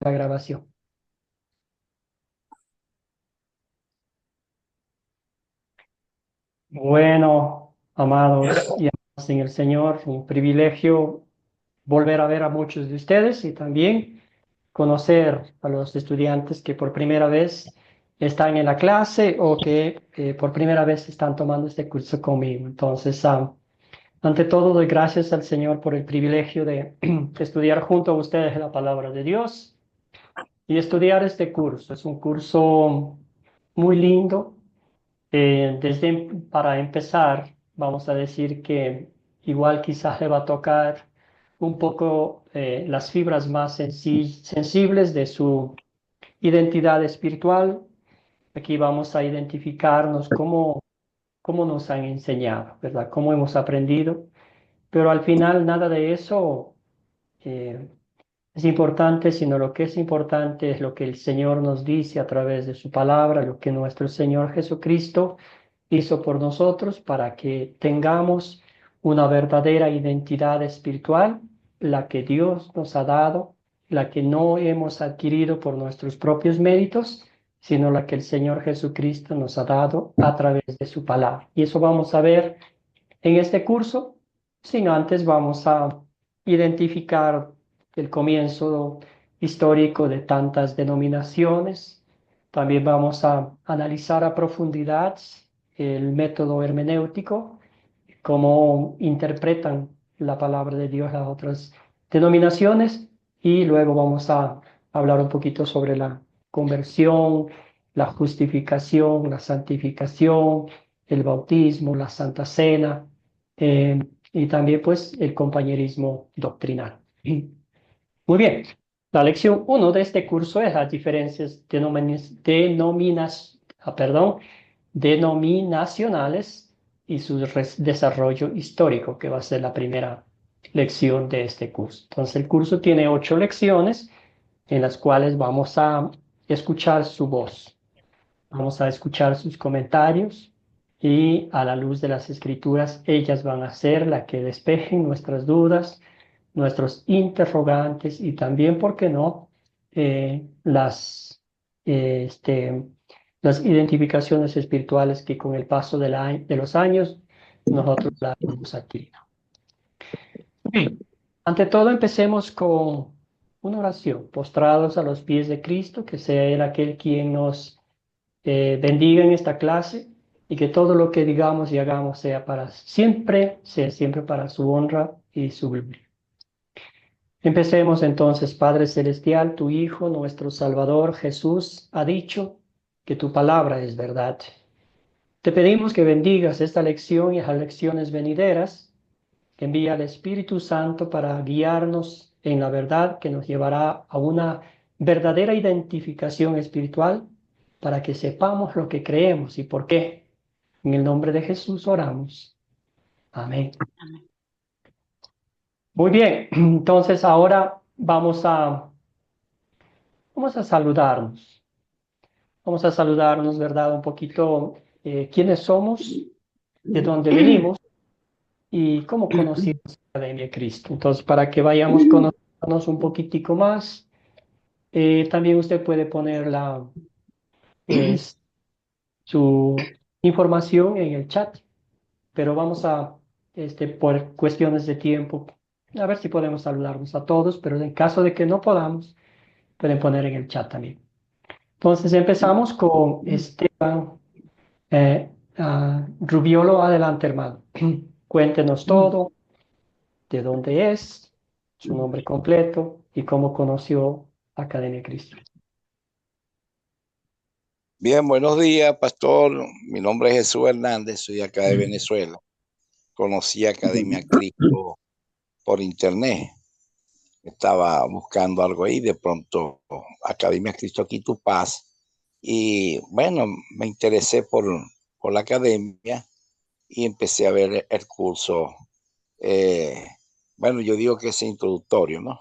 la grabación. Bueno, amados y amadas en el Señor, un privilegio volver a ver a muchos de ustedes y también conocer a los estudiantes que por primera vez están en la clase o que por primera vez están tomando este curso conmigo. Entonces, ante todo, doy gracias al Señor por el privilegio de estudiar junto a ustedes la palabra de Dios y estudiar este curso. Es un curso muy lindo. Para empezar, vamos a decir que igual quizás le va a tocar un poco las fibras más sensibles de su identidad espiritual. Aquí vamos a identificarnos cómo nos han enseñado, ¿verdad? Cómo hemos aprendido, pero al final nada de eso eh, es importante, sino lo que es importante es lo que el Señor nos dice a través de su palabra, lo que nuestro Señor Jesucristo hizo por nosotros para que tengamos una verdadera identidad espiritual, la que Dios nos ha dado, la que no hemos adquirido por nuestros propios méritos, sino la que el Señor Jesucristo nos ha dado a través de su palabra. Y eso vamos a ver en este curso, sin antes vamos a identificar el comienzo histórico de tantas denominaciones. También vamos a analizar a profundidad el método hermenéutico, cómo interpretan la palabra de Dios las otras denominaciones, y luego vamos a hablar un poquito sobre la conversión, la justificación, la santificación, el bautismo, la Santa Cena, y también pues el compañerismo doctrinal. Muy bien, la lección 1 de este curso es las diferencias denominacionales y su desarrollo histórico, que va a ser la primera lección de este curso. Entonces el curso tiene 8 lecciones en las cuales vamos a escuchar su voz. Vamos a escuchar sus comentarios y a la luz de las escrituras, ellas van a ser la que despejen nuestras dudas, nuestros interrogantes y también, ¿por qué no?, eh, este, las identificaciones espirituales que con el paso de los años nosotros las hemos adquirido. Bien. Ante todo, empecemos con una oración, postrados a los pies de Cristo, que sea Él aquel quien nos bendiga en esta clase y que todo lo que digamos y hagamos sea siempre para su honra y su gloria. Empecemos entonces. Padre Celestial, tu Hijo, nuestro Salvador Jesús, ha dicho que tu palabra es verdad. Te pedimos que bendigas esta lección y las lecciones venideras, que envía al Espíritu Santo para guiarnos en la verdad que nos llevará a una verdadera identificación espiritual, para que sepamos lo que creemos y por qué. En el nombre de Jesús oramos. Amén. Amén. Muy bien, entonces ahora vamos a saludarnos. Vamos a saludarnos, ¿verdad? Un poquito quiénes somos, de dónde venimos y cómo conocimos la Academia de Cristo. Entonces, para que vayamos conociéndonos un poquitico más, también usted puede poner pues, su información en el chat, pero vamos a, por cuestiones de tiempo, a ver si podemos saludarnos a todos, pero en caso de que no podamos, pueden poner en el chat también. Entonces empezamos con Esteban Rubiolo. Adelante, hermano. Cuéntenos todo, de dónde es, su nombre completo y cómo conoció Academia Cristo. Bien, buenos días, pastor. Mi nombre es Jesús Hernández, soy acá de Venezuela. Conocí Academia Cristo por internet. Estaba buscando algo ahí, de pronto Academia Cristo Aquí Tu Paz. Y bueno, me interesé por la academia y empecé a ver el curso. Bueno, yo digo que es introductorio, ¿no?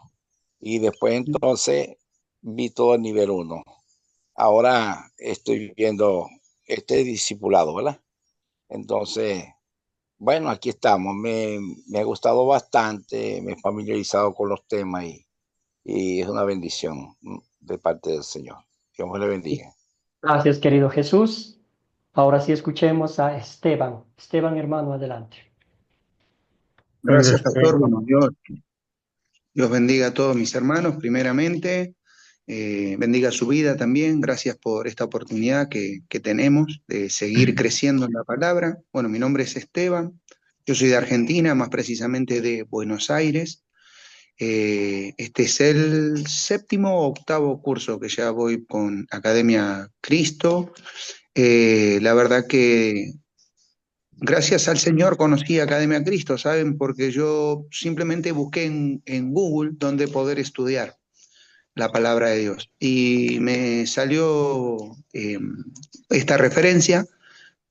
Y después entonces vi todo el nivel 1. Ahora estoy viendo este discipulado, ¿verdad? Entonces, bueno, aquí estamos. Me ha gustado bastante, me he familiarizado con los temas y es una bendición. de parte del Señor. Dios me le bendiga. Gracias, querido Jesús. Ahora sí escuchemos a Esteban. Esteban, hermano, adelante. Gracias, pastor. Bueno, Dios bendiga a todos mis hermanos, primeramente. Bendiga su vida también. Gracias por esta oportunidad que tenemos de seguir creciendo en la palabra. Bueno, mi nombre es Esteban. Yo soy de Argentina, más precisamente de Buenos Aires. Este es el séptimo o octavo curso que ya voy con Academia Cristo. La verdad que gracias al Señor conocí Academia Cristo, ¿saben? Porque yo simplemente busqué en Google dónde poder estudiar la palabra de Dios. Y me salió esta referencia.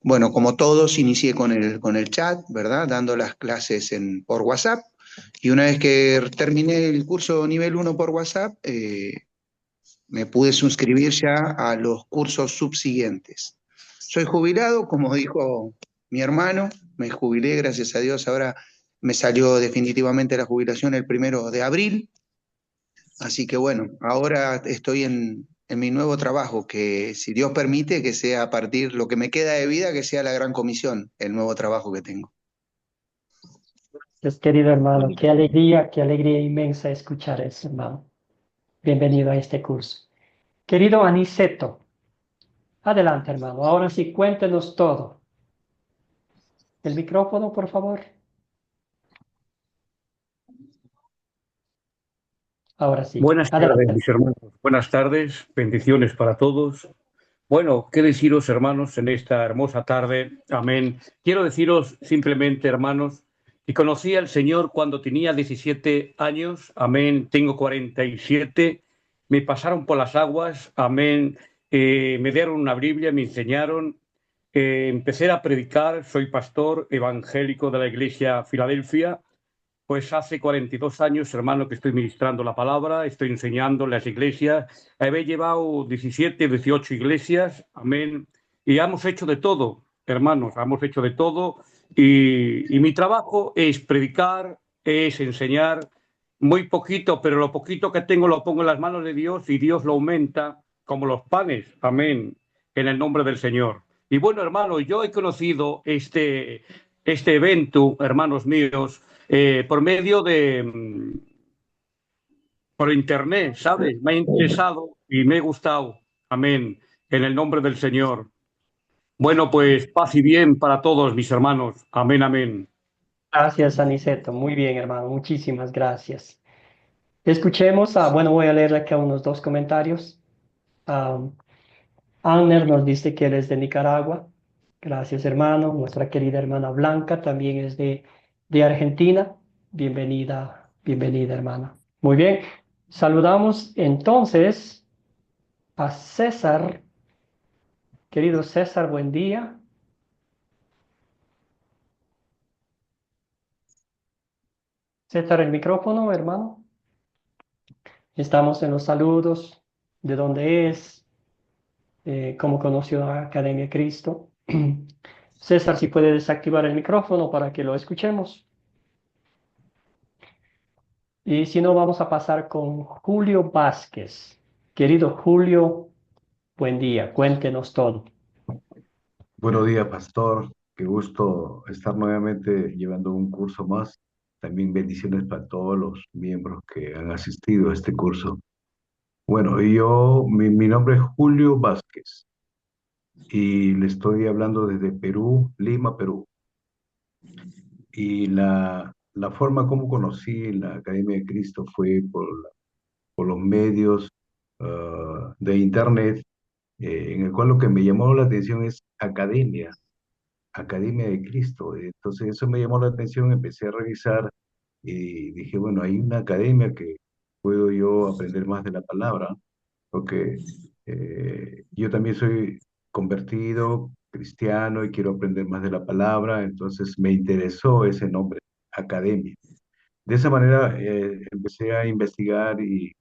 Bueno, como todos, inicié con el chat, ¿verdad? Dando las clases por WhatsApp. Y una vez que terminé el curso nivel uno por WhatsApp, me pude suscribir ya a los cursos subsiguientes. Soy jubilado, como dijo mi hermano, me jubilé, gracias a Dios, ahora me salió definitivamente la jubilación el 1 de abril, así que bueno, ahora estoy en mi nuevo trabajo, que si Dios permite, que sea a partir lo que me queda de vida, que sea la gran comisión, el nuevo trabajo que tengo. Pues, querido hermano, qué alegría inmensa escuchar eso, hermano. Bienvenido a este curso. Querido Aniceto, adelante, hermano. Ahora sí, cuéntenos todo. El micrófono, por favor. Ahora sí, Buenas tardes, adelante. mis hermanos. Buenas tardes, bendiciones para todos. Bueno, qué deciros, hermanos, en esta hermosa tarde. Amén. Quiero deciros simplemente, hermanos, que conocí al Señor cuando tenía 17 años. Amén. Tengo 47. Me pasaron por las aguas. Amén. Me dieron una Biblia, me enseñaron. Empecé a predicar. Soy pastor evangélico de la Iglesia Filadelfia. Pues hace 42 años, hermano, que estoy ministrando la palabra, estoy enseñando en las iglesias. He llevado 17, 18 iglesias, amén. Y hemos hecho de todo, hermanos, hemos hecho de todo. Y mi trabajo es predicar, es enseñar, muy poquito, pero lo poquito que tengo lo pongo en las manos de Dios y Dios lo aumenta como los panes, amén, en el nombre del Señor. Y bueno, hermano, yo he conocido este evento, hermanos míos, por medio por internet, ¿sabes? Me ha interesado y me ha gustado. Amén. En el nombre del Señor. Bueno, pues paz y bien para todos mis hermanos. Amén, amén. Gracias, Aniceto. Muy bien, hermano. Muchísimas gracias. Escuchemos bueno, voy a leer acá unos dos comentarios. Anner nos dice que él es de Nicaragua. Gracias, hermano. Nuestra querida hermana Blanca también es de Argentina. Bienvenida, bienvenida, hermana. Muy bien. Saludamos entonces a César. Querido César, buen día. César, el micrófono, hermano. Estamos en los saludos. ¿De dónde es? ¿Cómo conoció a Academia Cristo? César, si puede desactivar el micrófono para que lo escuchemos. Y si no, vamos a pasar con Julio Vázquez. Querido Julio, buen día, cuéntenos todo. Buenos días, pastor. Qué gusto estar nuevamente llevando un curso más. También bendiciones para todos los miembros que han asistido a este curso. Bueno, mi nombre es Julio Vázquez y le estoy hablando desde Perú, Lima, Perú. Y la forma como conocí la Academia de Cristo fue por los medios de Internet, en el cual lo que me llamó la atención es Academia de Cristo. Entonces eso me llamó la atención, empecé a revisar y dije, bueno, hay una academia que puedo yo aprender más de la palabra, porque yo también soy convertido cristiano y quiero aprender más de la palabra, entonces me interesó ese nombre, academia. De esa manera empecé a investigar y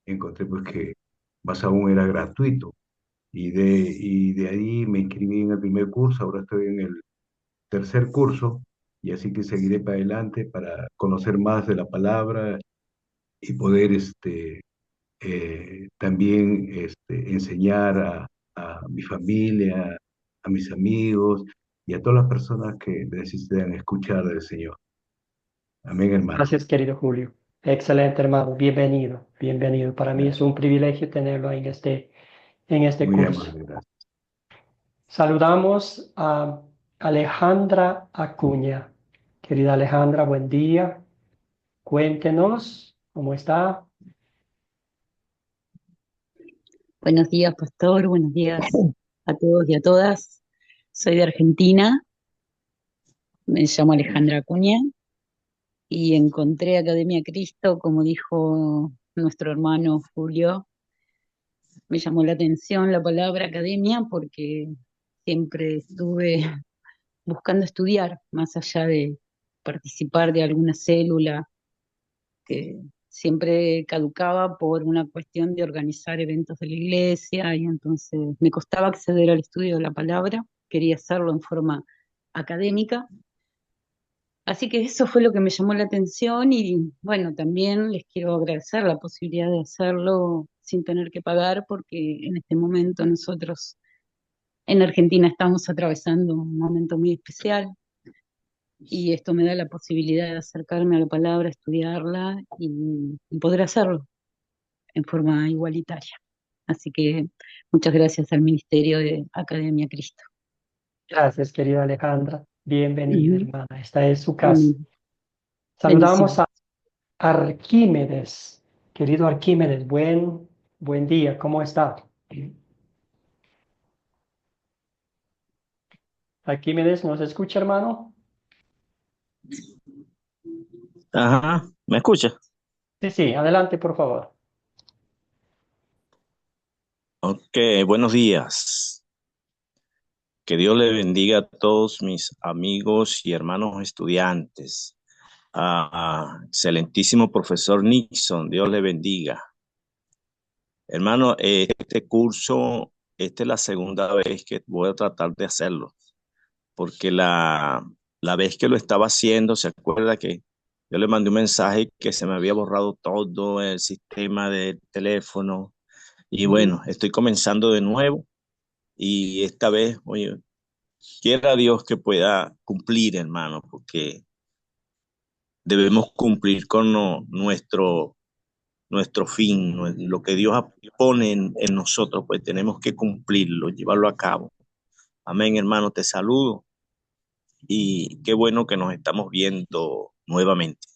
encontré pues que más aún era gratuito. Y de ahí me inscribí en el primer curso, ahora estoy en el tercer curso, y así que seguiré para adelante para conocer más de la palabra y poder también enseñar a mi familia, a mis amigos y a todas las personas que necesitan escuchar del Señor. Amén, hermano. Gracias, querido Julio. Excelente, hermano. Bienvenido, bienvenido. Para mí es un privilegio tenerlo en este Muy curso. amable, gracias. Saludamos a Alejandra Acuña. Querida Alejandra, buen día. Cuéntenos cómo está. Buenos días, pastor. Buenos días a todos y a todas. Soy de Argentina. Me llamo Alejandra Acuña y encontré Academia Cristo, como dijo nuestro hermano Julio. Me llamó la atención la palabra academia porque siempre estuve buscando estudiar, más allá de participar de alguna célula que siempre caducaba por una cuestión de organizar eventos de la iglesia y entonces me costaba acceder al estudio de la palabra, quería hacerlo en forma académica. Así que eso fue lo que me llamó la atención y bueno, también les quiero agradecer la posibilidad de hacerlo sin tener que pagar porque en este momento nosotros en Argentina estamos atravesando un momento muy especial y esto me da la posibilidad de acercarme a la palabra, estudiarla y poder hacerlo en forma igualitaria. Así que muchas gracias al Ministerio de Academia Cristo. Gracias, querida Alejandra. Bienvenida, hermana. Esta es su casa. Amén. Saludamos Bendiciones. a Arquímedes. Querido Arquímedes, buen día. ¿Cómo está? Arquímedes, ¿nos escucha, hermano? Ajá, ¿me escucha? Sí, sí, adelante, por favor. Ok, buenos días. Que Dios le bendiga a todos mis amigos y hermanos estudiantes. Excelentísimo profesor Nixon, Dios le bendiga. Hermano, este curso, esta es la segunda vez que voy a tratar de hacerlo, porque la vez que lo estaba haciendo, ¿se acuerda que yo le mandé un mensaje que se me había borrado todo el sistema del teléfono? Y bueno, estoy comenzando de nuevo y esta vez, oye, quiera Dios que pueda cumplir, hermano, porque debemos cumplir con nuestro fin, lo que Dios pone en nosotros, pues tenemos que cumplirlo, llevarlo a cabo. Amén, hermano, te saludo y qué bueno que nos estamos viendo nuevamente.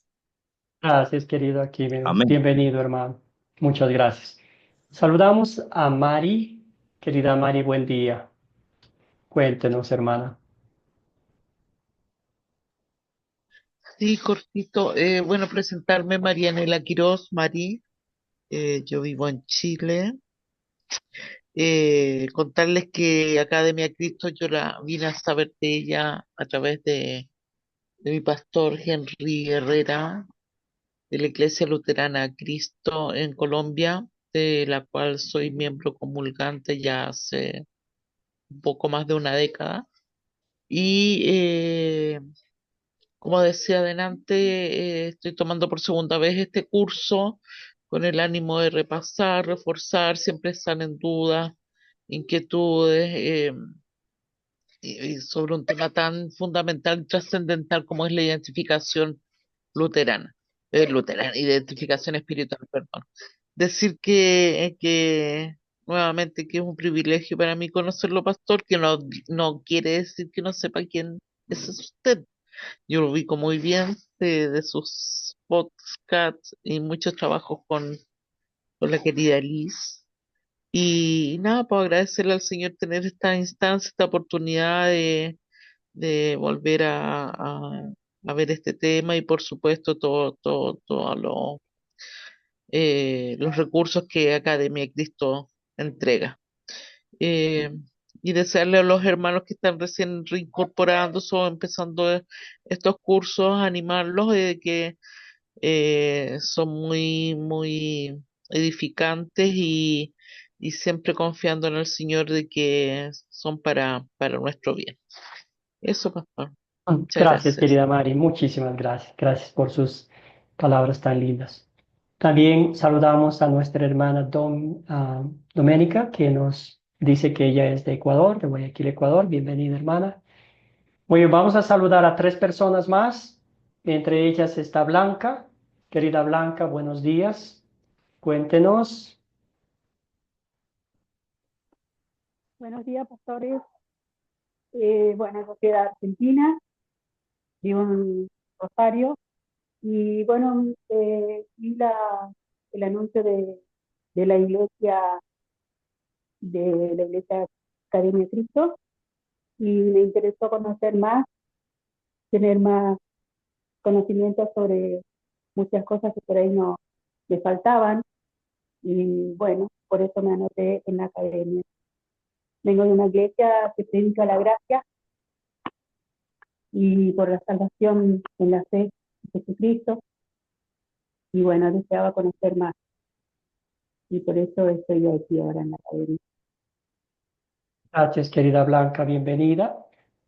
Gracias, querido Arquímedes. Amén. Bienvenido, hermano. Muchas gracias. Saludamos a Mari. Querida Mari, buen día. Cuéntenos, hermana. Sí, cortito. Bueno, presentarme Marianela Quiroz, Mari. Yo vivo en Chile. Contarles que Academia Cristo yo la vine a saber de ella a través de mi pastor Henry Herrera, de la Iglesia Luterana Cristo en Colombia, de la cual soy miembro comulgante ya hace un poco más de una década. Y como decía adelante, estoy tomando por segunda vez este curso con el ánimo de repasar, reforzar, siempre salen dudas, inquietudes y sobre un tema tan fundamental y trascendental como es la identificación luterana, identificación espiritual, perdón. Decir que nuevamente que es un privilegio para mí conocerlo, pastor, que no quiere decir que no sepa quién es usted. Yo lo ubico muy bien de sus podcasts y muchos trabajos con la querida Liz. Y nada, pues agradecerle al Señor tener esta instancia, esta oportunidad de volver a ver este tema y por supuesto todo los recursos que Academia de Cristo entrega. Eh, y desearle a los hermanos que están recién reincorporándose o empezando estos cursos, animarlos de que son muy edificantes y siempre confiando en el Señor de que son para nuestro bien. Eso, pastor. Muchas Gracias, gracias. querida Mari. Muchísimas gracias. Gracias por sus palabras tan lindas. También saludamos a nuestra hermana Doménica, que nos dice que ella es de Ecuador, de Guayaquil, Ecuador. Bienvenida, hermana. Muy bien, vamos a saludar a 3 personas más. Entre ellas está Blanca. Querida Blanca, buenos días. Cuéntenos. Buenos días, pastores. Bueno, yo soy de Argentina, vivo en Rosario, y bueno, vi el anuncio de la iglesia, de la iglesia Academia Cristo, y me interesó conocer más, tener más conocimiento sobre muchas cosas que por ahí no me faltaban, y bueno, por eso me anoté en la academia. Vengo de una iglesia que predica la gracia y por la salvación en la fe de Jesucristo, y bueno, deseaba conocer más, y por eso estoy aquí ahora en la academia. Gracias, querida Blanca, bienvenida.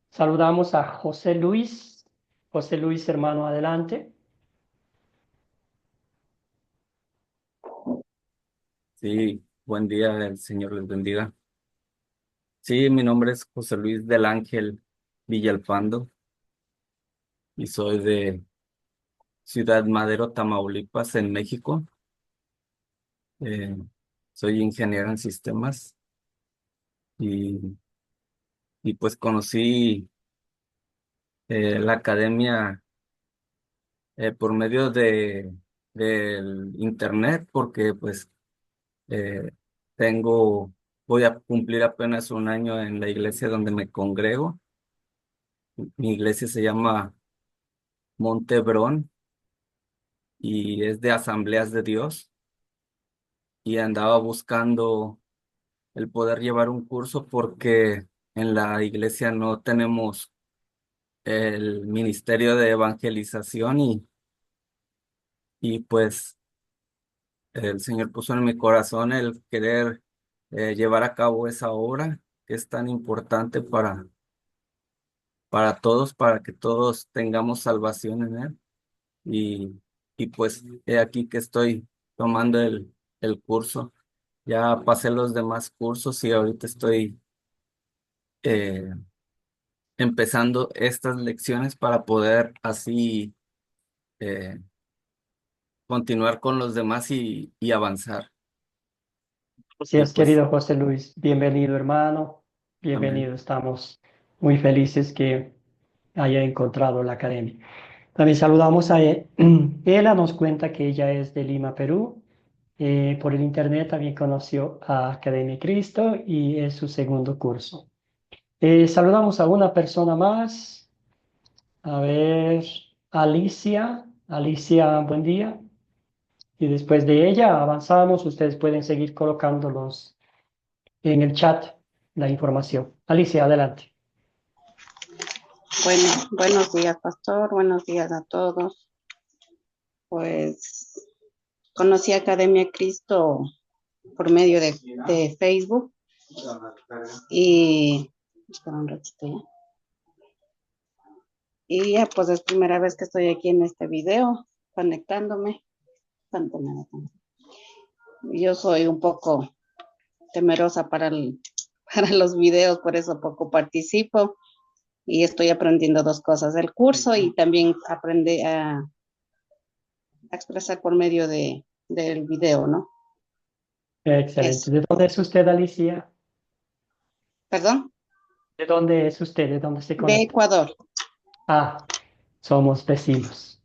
Saludamos a José Luis. José Luis, hermano, adelante. Sí, buen día, el Señor les bendiga. Sí, mi nombre es José Luis del Ángel Villalpando y soy de Ciudad Madero, Tamaulipas, en México. Eh, Soy ingeniero en sistemas y, y pues conocí la academia por medio del internet porque pues eh, tengo, voy a cumplir apenas un año en la iglesia donde me congrego. Mi iglesia se llama Montebrón y es de Asambleas de Dios y andaba buscando el poder llevar un curso porque en la iglesia no tenemos el ministerio de evangelización y pues el Señor puso en mi corazón el querer llevar a cabo esa obra que es tan importante para todos, para que todos tengamos salvación en Él. Y pues he aquí que estoy tomando el curso. Ya pasé los demás cursos y ahorita estoy eh, empezando estas lecciones para poder así eh, continuar con los demás y avanzar. Así Y es, pues, querido José Luis. Bienvenido, hermano. amén. Bienvenido. Estamos muy felices que haya encontrado la academia. También saludamos a Ela, nos cuenta que ella es de Lima, Perú. Por el internet también conoció a Academia Cristo y es su segundo curso. Saludamos a una persona más. A ver, Alicia. Alicia, buen día. Y después de ella avanzamos. Ustedes pueden seguir colocándolos en el chat, la información. Alicia, adelante. Bueno, buenos días, pastor. Buenos días a todos. Pues conocí Academia Cristo por medio de Facebook y espera un ratito ya. Y ya pues es primera vez que estoy aquí en este video conectándome. Yo soy un poco temerosa para los videos, por eso poco participo y estoy aprendiendo dos cosas del curso y también aprendí a expresar por medio del video, ¿no? Excelente. Eso. ¿De dónde es usted, Alicia? ¿Perdón? ¿De dónde es usted? ¿De dónde se De conecta? Ecuador. Ah, somos vecinos.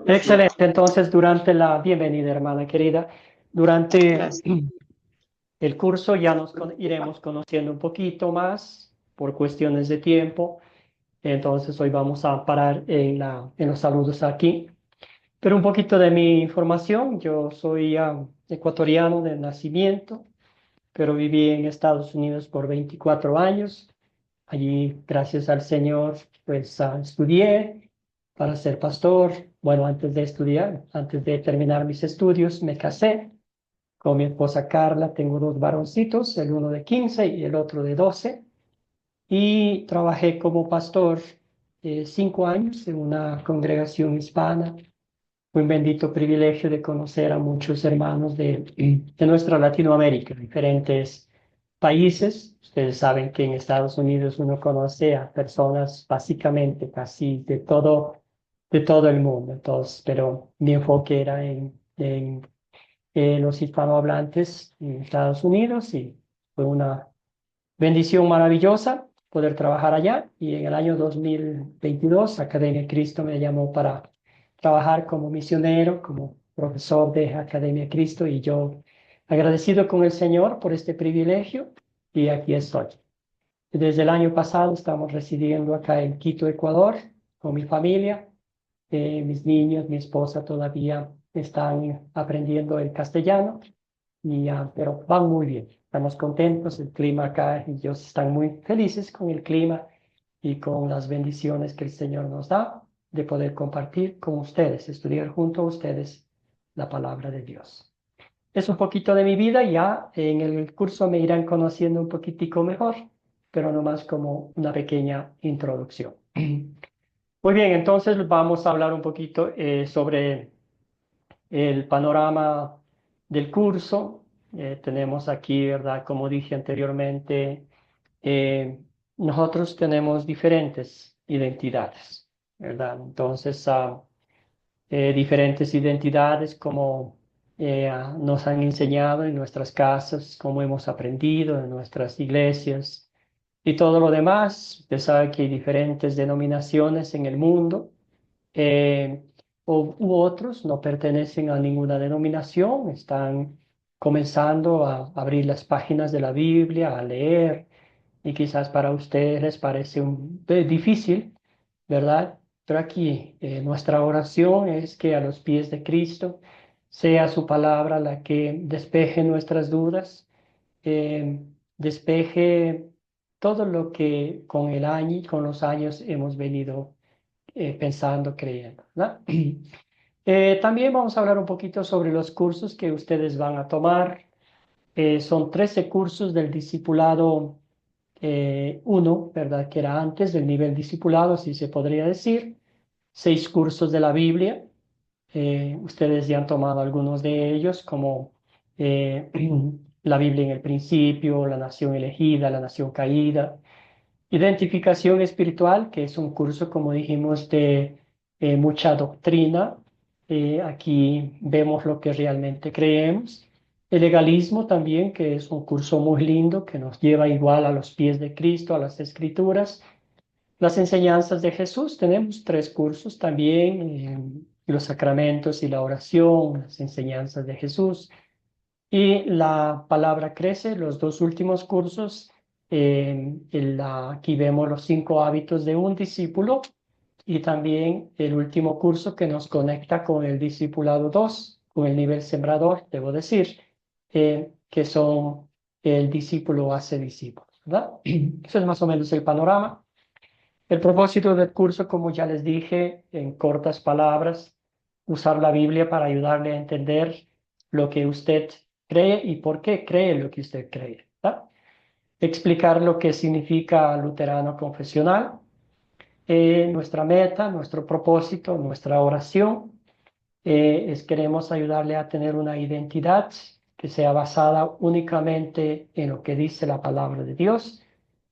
Excelente. Entonces, bienvenida, hermana querida. Durante Gracias. el curso ya iremos conociendo un poquito más por cuestiones de tiempo. Entonces, hoy vamos a parar en los saludos aquí. Pero un poquito de mi información. Yo soy ecuatoriano de nacimiento, pero viví en Estados Unidos por 24 años. Allí, gracias al Señor, pues estudié para ser pastor. Bueno, antes de estudiar, antes de terminar mis estudios, me casé con mi esposa Carla. Tengo 2 varoncitos, el uno de 15 y el otro de 12. Y trabajé como pastor 5 años en una congregación hispana un bendito privilegio de conocer a muchos hermanos de nuestra Latinoamérica, diferentes países. Ustedes saben que en Estados Unidos uno conoce a personas básicamente casi de todo el mundo. Entonces, pero mi enfoque era en los hispanohablantes en Estados Unidos y fue una bendición maravillosa poder trabajar allá. Y en el año 2022, Academia Cristo me llamó para trabajar como misionero, como profesor de Academia Cristo, y yo agradecido con el Señor por este privilegio, y aquí estoy. Desde el año pasado estamos residiendo acá en Quito, Ecuador, con mi familia. Mis niños, mi esposa todavía están aprendiendo el castellano, pero van muy bien. Estamos contentos, el clima acá, ellos están muy felices con el clima y con las bendiciones que el Señor nos da de poder compartir con ustedes, estudiar junto a ustedes la palabra de Dios. Es un poquito de mi vida, ya en el curso me irán conociendo un poquitico mejor, pero nomás como una pequeña introducción. Muy bien, entonces vamos a hablar un poquito sobre el panorama del curso. Tenemos aquí, ¿verdad? Como dije anteriormente, nosotros tenemos diferentes identidades, ¿verdad? Entonces, diferentes identidades como nos han enseñado en nuestras casas, como hemos aprendido en nuestras iglesias y todo lo demás. Usted sabe que hay diferentes denominaciones en el mundo, eh, u otros no pertenecen a ninguna denominación, están comenzando a abrir las páginas de la Biblia, a leer, y quizás para ustedes les parece difícil, ¿verdad? Pero aquí nuestra oración es que a los pies de Cristo sea su palabra la que despeje nuestras dudas, eh, despeje todo lo que con los años hemos venido pensando, creyendo, ¿verdad? También vamos a hablar un poquito sobre los cursos que ustedes van a tomar. Son 13 cursos del discipulado 1, ¿verdad? Que era antes del nivel discipulado, si se podría decir. 6 cursos de la Biblia. Ustedes ya han tomado algunos de ellos, como eh, la Biblia en el principio, la nación elegida, la nación caída. Identificación espiritual, que es un curso, como dijimos, de mucha doctrina. Aquí vemos lo que realmente creemos. El legalismo también, que es un curso muy lindo, que nos lleva igual a los pies de Cristo, a las Escrituras. Las enseñanzas de Jesús, tenemos 3 cursos también, los sacramentos y la oración, las enseñanzas de Jesús. Y la palabra crece, los 2 últimos cursos, aquí vemos los 5 hábitos de un discípulo, y también el último curso que nos conecta con el discipulado 2, con el nivel sembrador, debo decir, que son el discípulo hace discípulos, ¿verdad? Eso es más o menos el panorama. El propósito del curso, como ya les dije, en cortas palabras, usar la Biblia para ayudarle a entender lo que usted cree y por qué cree lo que usted cree, ¿verdad? Explicar lo que significa luterano confesional, nuestra meta, nuestro propósito, nuestra oración, queremos ayudarle a tener una identidad que sea basada únicamente en lo que dice la palabra de Dios,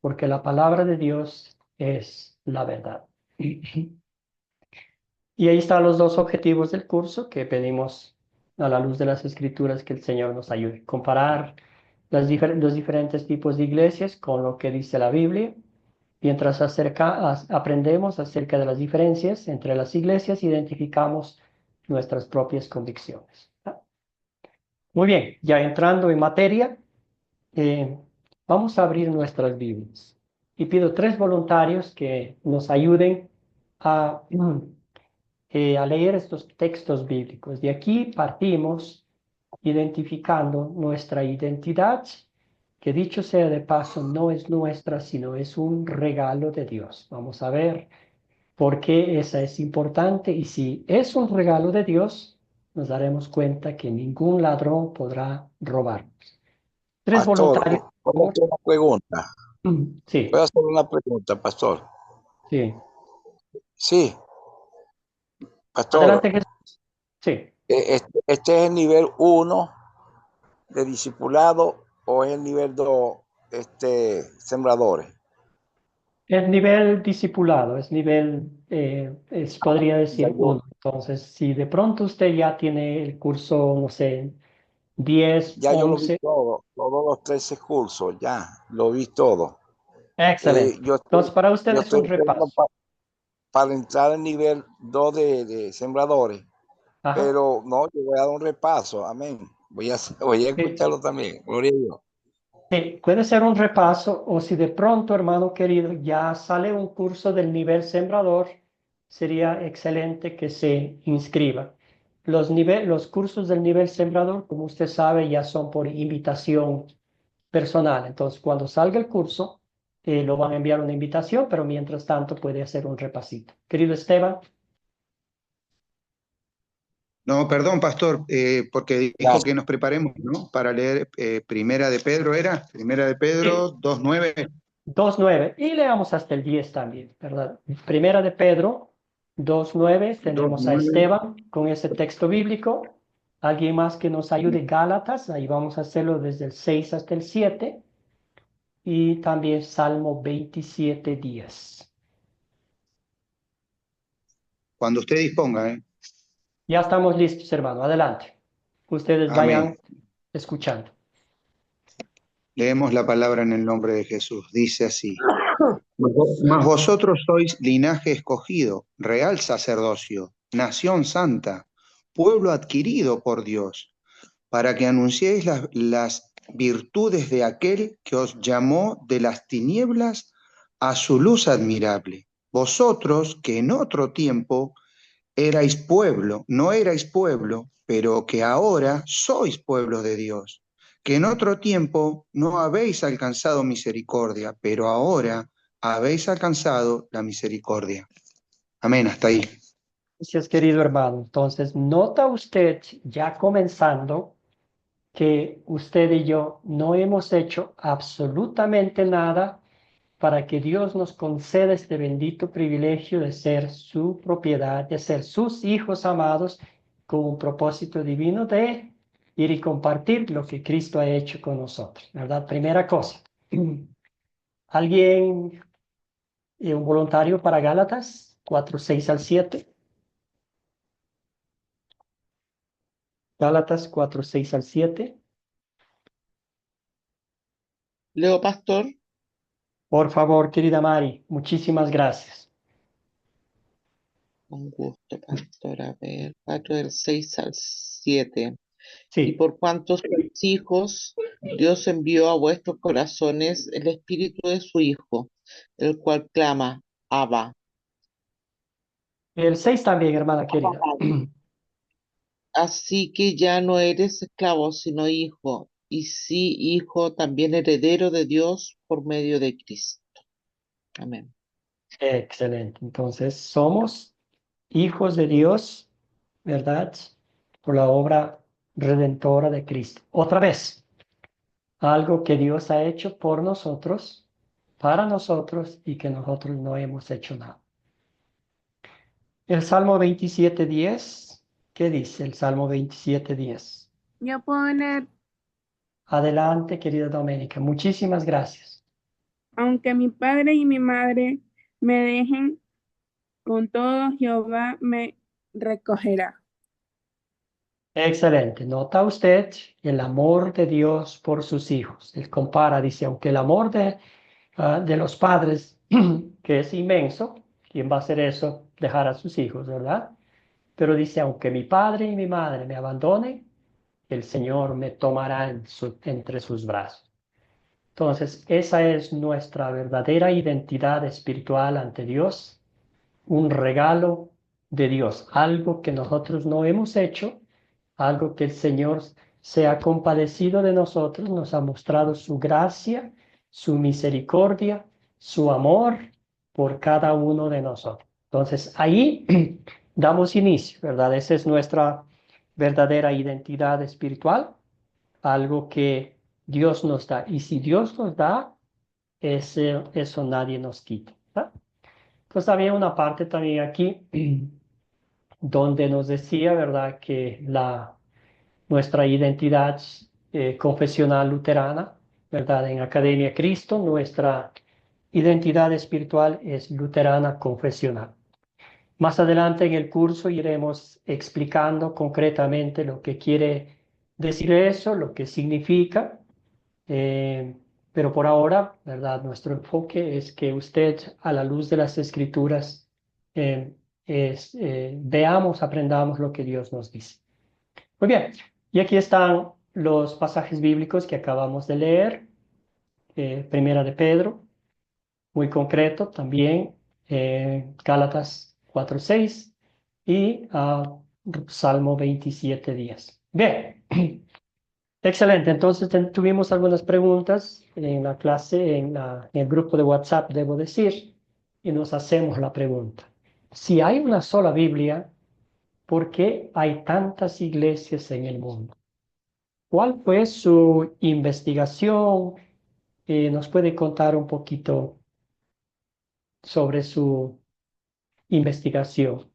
porque la palabra de Dios es la verdad. Y ahí están los 2 objetivos del curso que pedimos a la luz de las Escrituras que el Señor nos ayude. Comparar los diferentes tipos de iglesias con lo que dice la Biblia. Mientras aprendemos acerca de las diferencias entre las iglesias, identificamos nuestras propias convicciones. Muy bien, ya entrando en materia, vamos a abrir nuestras Biblias. Y pido 3 voluntarios que nos ayuden a leer estos textos bíblicos. De aquí partimos identificando nuestra identidad, que dicho sea de paso, no es nuestra, sino es un regalo de Dios. Vamos a ver por qué esa es importante, y si es un regalo de Dios, nos daremos cuenta que ningún ladrón podrá robarnos. 3 Pastor, voluntarios. ¿puedo hacer una pregunta? Sí, ¿Puedo hacer una pregunta, pastor? sí. Sí, pastor. Adelante, Jesús. Sí. ¿Este es el nivel 1 de discipulado o es el nivel 2, sembradores? Es nivel discipulado, es nivel, podría Ya decir, yo, uno. Entonces, si de pronto usted ya tiene el curso, no sé, 10, ya yo lo vi 11, todo, todos los 13 cursos, ya lo vi todo. excelente. Yo Entonces, para usted yo es estoy un esperando repaso. para entrar al nivel 2 de sembradores, Ajá. pero no, yo voy a dar un repaso, amén. Voy a Sí. escucharlo también, gloria a Dios. Sí, puede ser un repaso o si de pronto, hermano querido, ya sale un curso del nivel sembrador, sería excelente que se inscriba. Los cursos del nivel sembrador, como usted sabe, ya son por invitación personal. Entonces, cuando salga el curso, lo van a enviar una invitación, pero mientras tanto puede hacer un repasito. Querido Esteban. No, perdón, pastor, porque dijo que Gracias. nos preparemos, ¿no? Para leer Primera de Pedro, ¿era? Primera de Sí. Pedro 2:9. 2:9 y leamos hasta el 10 también, ¿verdad? Primera de Pedro 2:9, tenemos a 2:9. Esteban con ese texto bíblico. Alguien más que nos ayude, Gálatas, ahí vamos a hacerlo desde el 6 hasta el 7 y también Salmo 27:10. Cuando usted disponga, ¿eh? Ya estamos listos, hermano, adelante. Ustedes Amén. vayan escuchando. Leemos la palabra en el nombre de Jesús. Dice así: Mas vosotros sois linaje escogido, real sacerdocio, nación santa, pueblo adquirido por Dios, para que anunciéis las virtudes de aquel que os llamó de las tinieblas a su luz admirable. Vosotros que en otro tiempo no erais pueblo, pero que ahora sois pueblo de Dios, que en otro tiempo no habéis alcanzado misericordia, pero ahora habéis alcanzado la misericordia. Amén, hasta ahí. Gracias, querido hermano. Entonces, nota usted, ya comenzando, que usted y yo no hemos hecho absolutamente nada para que Dios nos conceda este bendito privilegio de ser su propiedad, de ser sus hijos amados, con un propósito divino de ir y compartir lo que Cristo ha hecho con nosotros, ¿verdad? Primera cosa. ¿Alguien, un voluntario para Gálatas 4:6 al 7? Gálatas 4:6 al 7. Leo, pastor. Por favor, querida Mari, muchísimas gracias. Con gusto, pastor. A ver, 4 del 6 al 7. Y Sí, por cuanto sois hijos, Dios envió a vuestros corazones el espíritu de su Hijo, el cual clama, Abba. el 6 también, hermana querida. Así que ya no eres esclavo, sino hijo, y sí, hijo, también heredero de Dios por medio de Cristo. Amén. Excelente. Entonces, somos hijos de Dios, ¿verdad? Por la obra redentora de Cristo. Otra vez, algo que Dios ha hecho por nosotros, para nosotros y que nosotros no hemos hecho nada. El Salmo 27:10, ¿qué dice el Salmo 27:10? Yo puedo leer, Adelante, querida Doménica. Muchísimas gracias. aunque mi padre y mi madre me dejen, con todo Jehová me recogerá. Excelente. Nota usted el amor de Dios por sus hijos. Él compara, dice, aunque el amor de los padres, que es inmenso, ¿quién va a hacer eso? Dejar a sus hijos, ¿verdad? Pero dice, aunque mi padre y mi madre me abandonen, el Señor me tomará entre sus brazos. Entonces, esa es nuestra verdadera identidad espiritual ante Dios, un regalo de Dios, algo que nosotros no hemos hecho, algo que el Señor se ha compadecido de nosotros, nos ha mostrado su gracia, su misericordia, su amor por cada uno de nosotros. Entonces, ahí damos inicio, ¿verdad? Esa es nuestra verdadera identidad espiritual, algo que Dios nos da. Y si Dios nos da, eso nadie nos quita, ¿verdad? Entonces había una parte también aquí donde nos decía, ¿verdad?, que nuestra identidad confesional luterana, ¿verdad?, en Academia Cristo, nuestra identidad espiritual es luterana confesional. Más adelante en el curso iremos explicando concretamente lo que quiere decir eso, lo que significa, pero por ahora, ¿verdad? Nuestro enfoque es que usted, a la luz de las Escrituras, veamos, aprendamos lo que Dios nos dice. Muy bien, y aquí están los pasajes bíblicos que acabamos de leer. Primera de Pedro, muy concreto también, Gálatas 4:6 y Salmo 27:10. Bien, excelente. Entonces tuvimos algunas preguntas en la clase, en el grupo de WhatsApp, debo decir, y nos hacemos la pregunta. Si hay una sola Biblia, ¿por qué hay tantas iglesias en el mundo? ¿Cuál fue su investigación? ¿Nos puede contar un poquito sobre su investigación?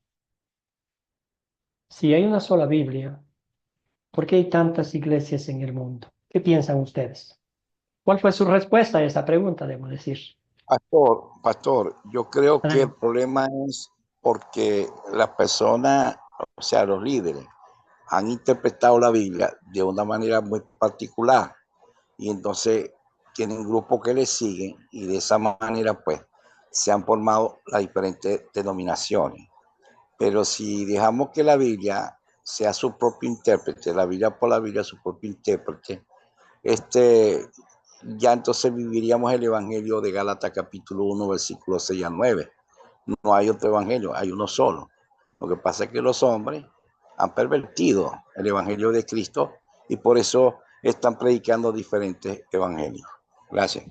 Si hay una sola Biblia, ¿por qué hay tantas iglesias en el mundo? ¿Qué piensan ustedes? ¿Cuál fue su respuesta a esa pregunta, debo decir? Pastor, yo creo que el Adelante. problema es porque las personas, o sea, los líderes, han interpretado la Biblia de una manera muy particular y entonces tienen grupos que les siguen y de esa manera pues se han formado las diferentes denominaciones. Pero si dejamos que la Biblia sea su propio intérprete, la Biblia por la Biblia su propio intérprete, ya entonces viviríamos el Evangelio de Gálatas capítulo 1, versículos 6 a 9. No hay otro evangelio, hay uno solo. Lo que pasa es que los hombres han pervertido el Evangelio de Cristo y por eso están predicando diferentes evangelios. Gracias.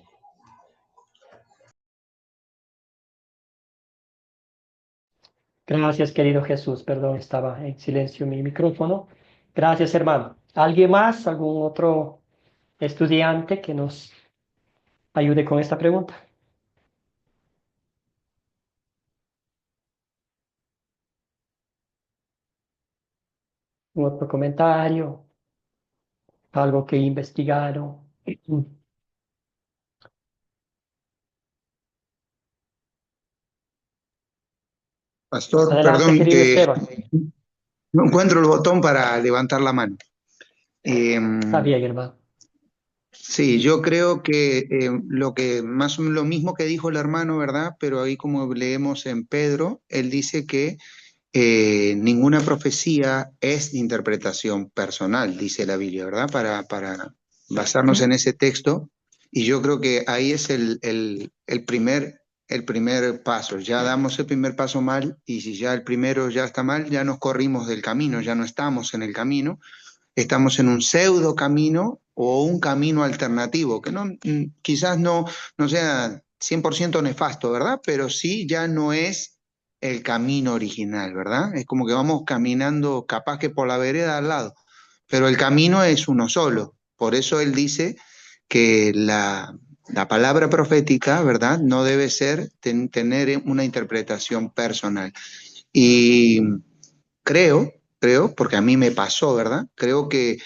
Gracias, querido Jesús. Perdón, estaba en silencio mi micrófono. Gracias, hermano. ¿Alguien más? ¿Algún otro estudiante que nos ayude con esta pregunta? ¿Un otro comentario? ¿Algo que investigaron? Pastor, Adelante, perdón, querido Esteban. no encuentro el botón para levantar la mano. Está bien, hermano. Sí, yo creo que lo que más o menos lo mismo que dijo el hermano, ¿verdad? Pero ahí como leemos en Pedro, él dice que ninguna profecía es de interpretación personal, dice la Biblia, ¿verdad? Para basarnos en ese texto. Y yo creo que ahí es el primer paso. Ya damos el primer paso mal y si ya el primero ya está mal, ya nos corrimos del camino, ya no estamos en el camino, estamos en un pseudo camino o un camino alternativo, que quizás no sea 100% nefasto, ¿verdad? Pero sí ya no es el camino original, ¿verdad? Es como que vamos caminando capaz que por la vereda al lado, pero el camino es uno solo. Por eso él dice que la palabra profética, ¿verdad? No debe ser tener una interpretación personal. Y creo, porque a mí me pasó, ¿verdad? Creo que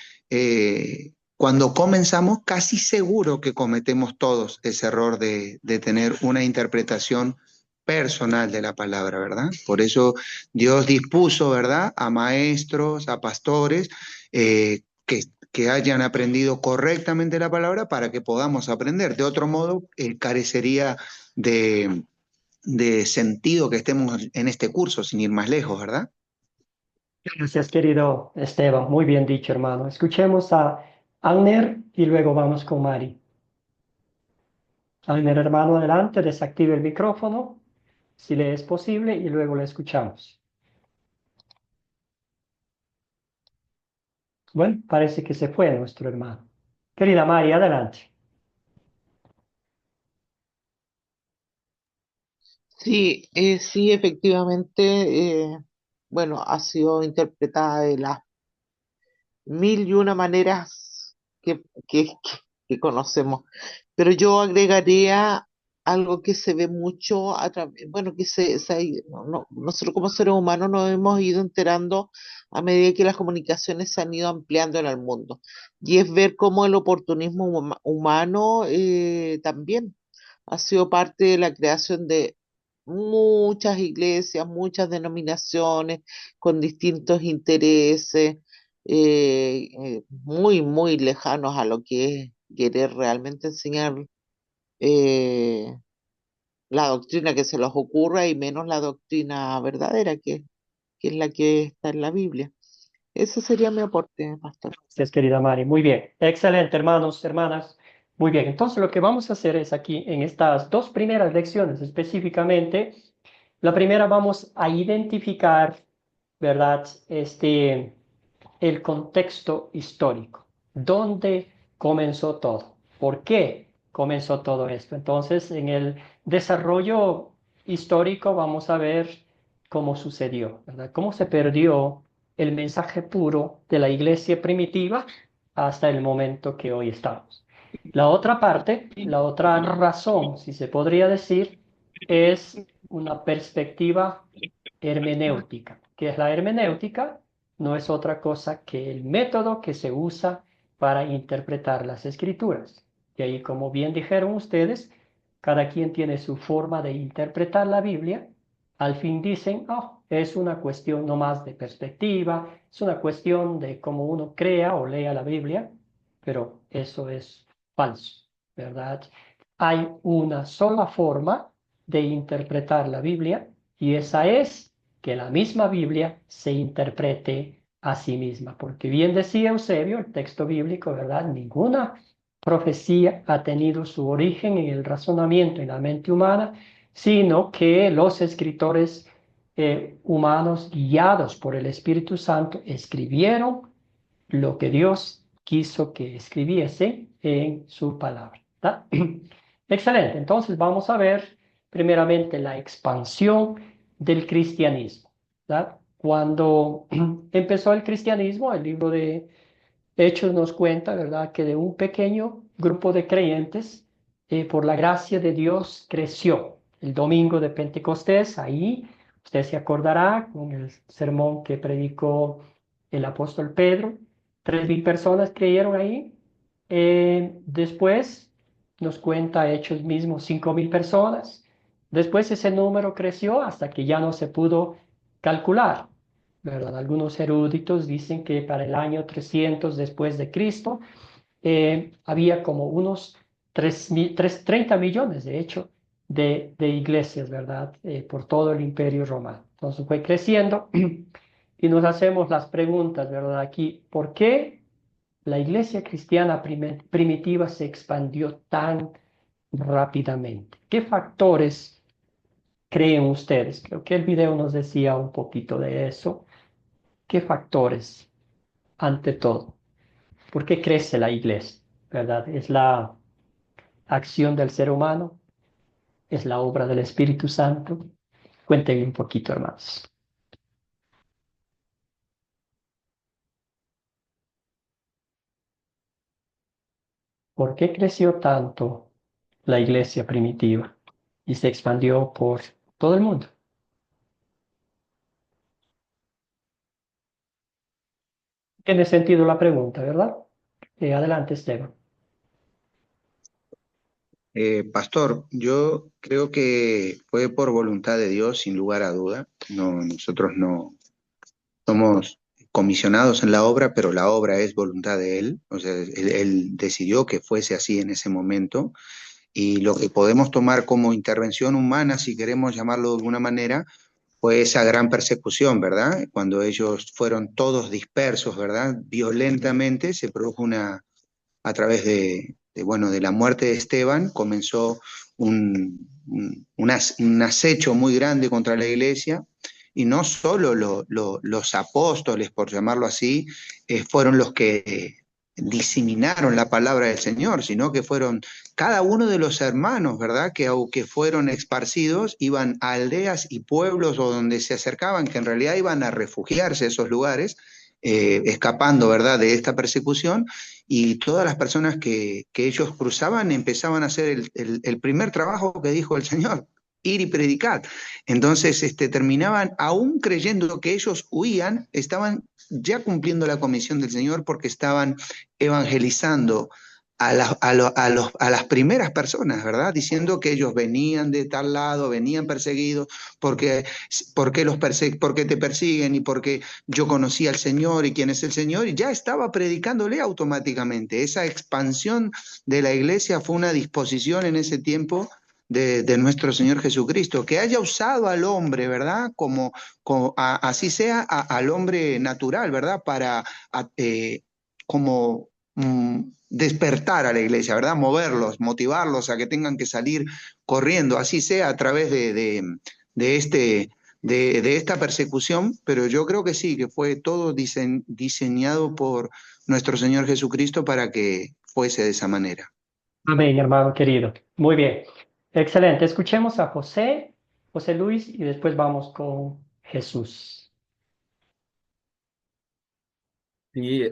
cuando comenzamos, casi seguro que cometemos todos ese error de tener una interpretación personal de la palabra, ¿verdad? Por eso Dios dispuso, ¿verdad? A maestros, a pastores, que hayan aprendido correctamente la palabra para que podamos aprender. De otro modo, carecería de sentido que estemos en este curso, sin ir más lejos, ¿verdad? Gracias, querido Esteban. Muy bien dicho, hermano. Escuchemos a Agner y luego vamos con Mari. Agner, hermano, adelante, desactive el micrófono, si le es posible, y luego le escuchamos. Bueno, parece que se fue nuestro hermano. Querida Mari, adelante. Sí, sí, efectivamente, bueno, ha sido interpretada de las mil y una maneras que conocemos, pero yo agregaría algo que se ve mucho a través, bueno, que nosotros como seres humanos nos hemos ido enterando a medida que las comunicaciones se han ido ampliando en el mundo. Y es ver cómo el oportunismo humano también ha sido parte de la creación de muchas iglesias, muchas denominaciones con distintos intereses, muy, muy lejanos a lo que es querer realmente enseñar eh, la doctrina que se les ocurra y menos la doctrina verdadera, que es la que está en la Biblia. Ese sería mi aporte, pastor. Gracias, querida Mari. Muy bien. Excelente, hermanos, hermanas. Muy bien. Entonces, lo que vamos a hacer es aquí, en estas dos primeras lecciones específicamente, la primera vamos a identificar, ¿verdad? El contexto histórico. ¿Dónde comenzó todo? ¿Por qué comenzó todo esto? Entonces, en el desarrollo histórico vamos a ver cómo sucedió, ¿verdad? Cómo se perdió el mensaje puro de la iglesia primitiva hasta el momento que hoy estamos. La otra parte, la otra razón, si se podría decir, es una perspectiva hermenéutica. ¿Qué es la hermenéutica? No es otra cosa que el método que se usa para interpretar las escrituras. Y ahí, como bien dijeron ustedes, cada quien tiene su forma de interpretar la Biblia. Al fin dicen, oh, es una cuestión no más de perspectiva, es una cuestión de cómo uno crea o lea la Biblia, pero eso es falso, ¿verdad? Hay una sola forma de interpretar la Biblia y esa es que la misma Biblia se interprete a sí misma. Porque bien decía Eusebio, el texto bíblico, ¿verdad? Ninguna profecía ha tenido su origen en el razonamiento, en la mente humana, sino que los escritores humanos, guiados por el Espíritu Santo, escribieron lo que Dios quiso que escribiese en su palabra. ¿Tá? Excelente. Entonces vamos a ver primeramente la expansión del cristianismo. ¿Tá? Cuando empezó el cristianismo, el libro de Hechos nos cuenta, ¿verdad?, que de un pequeño grupo de creyentes, por la gracia de Dios, creció. El domingo de Pentecostés, ahí usted se acordará con el sermón que predicó el apóstol Pedro, 3,000 personas creyeron ahí. Después nos cuenta Hechos mismos 5,000 personas. Después ese número creció hasta que ya no se pudo calcular, ¿verdad? Algunos eruditos dicen que para el año 300 después de Cristo había como unos 30 millones, de hecho, de iglesias, ¿verdad? Por todo el Imperio Romano. Entonces fue creciendo y nos hacemos las preguntas, ¿verdad? Aquí, ¿por qué la iglesia cristiana primitiva se expandió tan rápidamente? ¿Qué factores creen ustedes? Creo que el video nos decía un poquito de eso. ¿Qué factores, ante todo? ¿Por qué crece la iglesia? ¿Verdad? ¿Es la acción del ser humano? ¿Es la obra del Espíritu Santo? Cuéntenme un poquito, hermanos. ¿Por qué creció tanto la iglesia primitiva y se expandió por todo el mundo? Tiene sentido la pregunta, ¿verdad? Adelante, Esteban. Pastor, yo creo que fue por voluntad de Dios, sin lugar a duda. No, nosotros no somos comisionados en la obra, pero la obra es voluntad de Él. O sea, él decidió que fuese así en ese momento. Y lo que podemos tomar como intervención humana, si queremos llamarlo de alguna manera, fue esa gran persecución, ¿verdad? Cuando ellos fueron todos dispersos, ¿verdad? Violentamente se produjo a través bueno, de la muerte de Esteban, comenzó un acecho muy grande contra la iglesia, y no solo los apóstoles, por llamarlo así, fueron los que diseminaron la palabra del Señor, sino que fueron cada uno de los hermanos, ¿verdad? Que aunque fueron esparcidos, iban a aldeas y pueblos o donde se acercaban, que en realidad iban a refugiarse a esos lugares, escapando, ¿verdad?, de esta persecución, y todas las personas que ellos cruzaban empezaban a hacer el primer trabajo que dijo el Señor, ir y predicar. Entonces terminaban, aún creyendo que ellos huían, estaban ya cumpliendo la comisión del Señor porque estaban evangelizando a las primeras personas, ¿verdad? Diciendo que ellos venían de tal lado, venían perseguidos, porque te persiguen y porque yo conocí al Señor y quién es el Señor, y ya estaba predicándole automáticamente. Esa expansión de la iglesia fue una disposición en ese tiempo de nuestro Señor Jesucristo, que haya usado al hombre, ¿verdad? Así sea al hombre natural, ¿verdad? Como despertar a la iglesia, ¿verdad? Moverlos, motivarlos a que tengan que salir corriendo, así sea a través de esta persecución, pero yo creo que sí, que fue todo diseñado por nuestro Señor Jesucristo para que fuese de esa manera. Amén, hermano querido. Muy bien. Excelente. Escuchemos a José Luis, y después vamos con Jesús. Sí,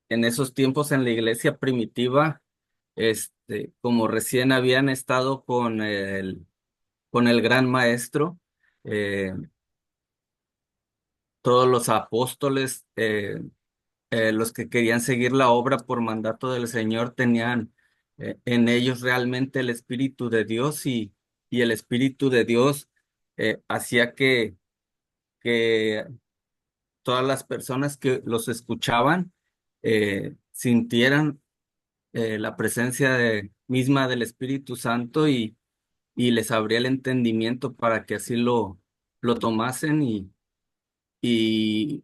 en esos tiempos en la iglesia primitiva, como recién habían estado con el gran maestro, eh, todos los apóstoles, los que querían seguir la obra por mandato del Señor, tenían en ellos realmente el Espíritu de Dios, y el Espíritu de Dios hacía que todas las personas que los escuchaban sintieran la presencia misma del Espíritu Santo, y les abría el entendimiento para que así lo tomasen, y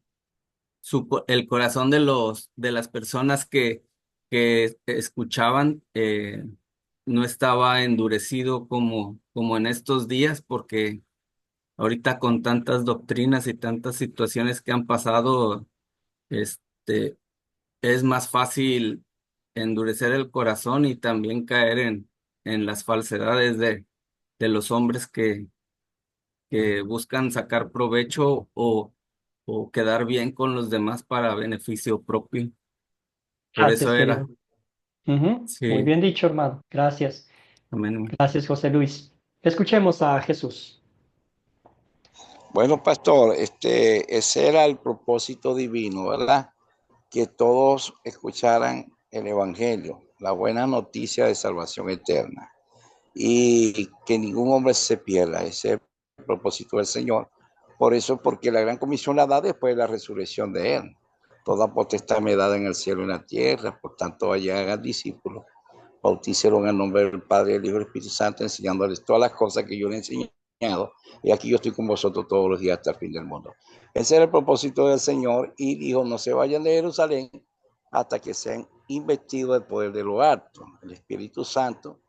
el corazón de las personas que escuchaban no estaba endurecido como en estos días, porque ahorita con tantas doctrinas y tantas situaciones que han pasado, este, es más fácil endurecer el corazón y también caer en las falsedades de los hombres que buscan sacar provecho o quedar bien con los demás para beneficio propio. Por Gracias, eso era. querido. Muy Sí, bien dicho, hermano. Gracias. amén. Gracias, José Luis. Escuchemos a Jesús. Bueno, pastor, ese era el propósito divino, ¿verdad? Que todos escucharan el Evangelio, la buena noticia de salvación eterna, y que ningún hombre se pierda. Ese es el propósito del Señor. Por eso, porque la gran comisión la da después de la resurrección de Él. Toda potestad me dada en el cielo y en la tierra, por tanto, vayan, hagan discípulos, bautícelos en el nombre del Padre, del Hijo y del Espíritu Santo, enseñándoles todas las cosas que yo les he enseñado, y aquí yo estoy con vosotros todos los días hasta el fin del mundo. Ese era el propósito del Señor, y dijo, no se vayan de Jerusalén hasta que sean investidos del poder de lo alto. El Espíritu Santo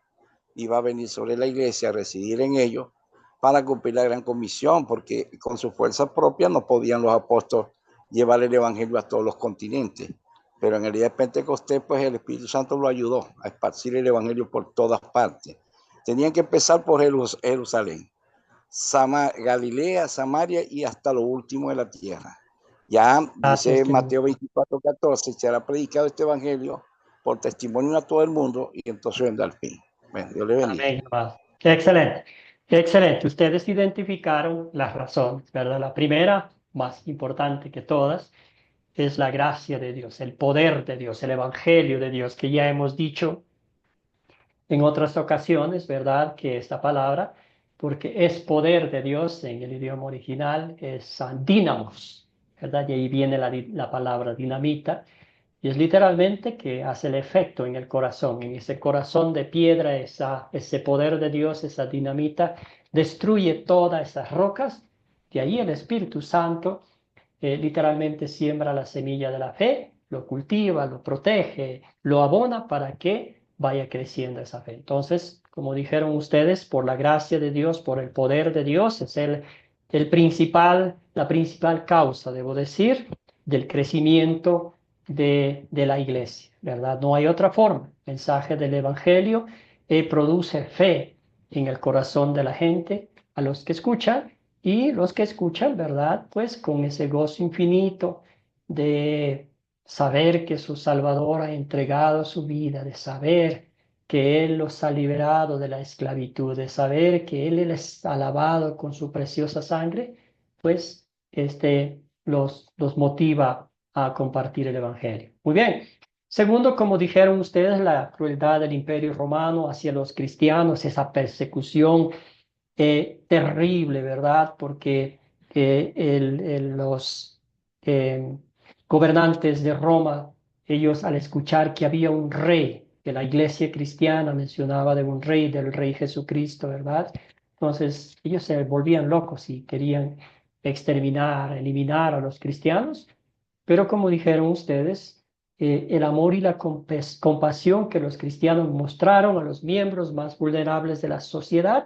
iba a venir sobre la iglesia, a residir en ellos, para cumplir la gran comisión, porque con su fuerza propia no podían los apóstoles llevar el evangelio a todos los continentes. Pero en el día de Pentecostés, pues el Espíritu Santo lo ayudó a esparcir el evangelio por todas partes. Tenían que empezar por Jerusalén, Galilea, Samaria y hasta lo último de la tierra. Ya Gracias, dice querido. Mateo 24:14, será predicado este evangelio por testimonio a todo el mundo, y entonces vendrá el fin. Bueno, Dios le bendiga. Amén, hermano. Excelente. Excelente. Ustedes identificaron las razones, ¿verdad? La primera, más importante que todas, es la gracia de Dios, el poder de Dios, el evangelio de Dios, que ya hemos dicho en otras ocasiones, ¿verdad? Que esta palabra, porque es poder de Dios en el idioma original, es dínamos, ¿verdad? Y ahí viene la palabra dinamita, y es literalmente que hace el efecto en el corazón, en ese corazón de piedra, ese poder de Dios, esa dinamita, destruye todas esas rocas, y ahí el Espíritu Santo literalmente siembra la semilla de la fe, lo cultiva, lo protege, lo abona para que vaya creciendo esa fe. Entonces, como dijeron ustedes, por la gracia de Dios, por el poder de Dios, es la principal causa, debo decir, del crecimiento de la iglesia, ¿verdad? No hay otra forma. El mensaje del Evangelio produce fe en el corazón de la gente, a los que escuchan, y los que escuchan, ¿verdad? Pues con ese gozo infinito de saber que su Salvador ha entregado su vida, de saber que Él los ha liberado de la esclavitud, de saber que Él les ha lavado con su preciosa sangre, pues los motiva a compartir el Evangelio. Muy bien. Segundo, como dijeron ustedes, la crueldad del Imperio Romano hacia los cristianos, esa persecución terrible, ¿verdad? Porque los gobernantes de Roma, ellos al escuchar que había un rey, que la iglesia cristiana mencionaba de un rey, del rey Jesucristo, ¿verdad? Entonces ellos se volvían locos y querían exterminar, eliminar a los cristianos, pero como dijeron ustedes, el amor y la compasión que los cristianos mostraron a los miembros más vulnerables de la sociedad,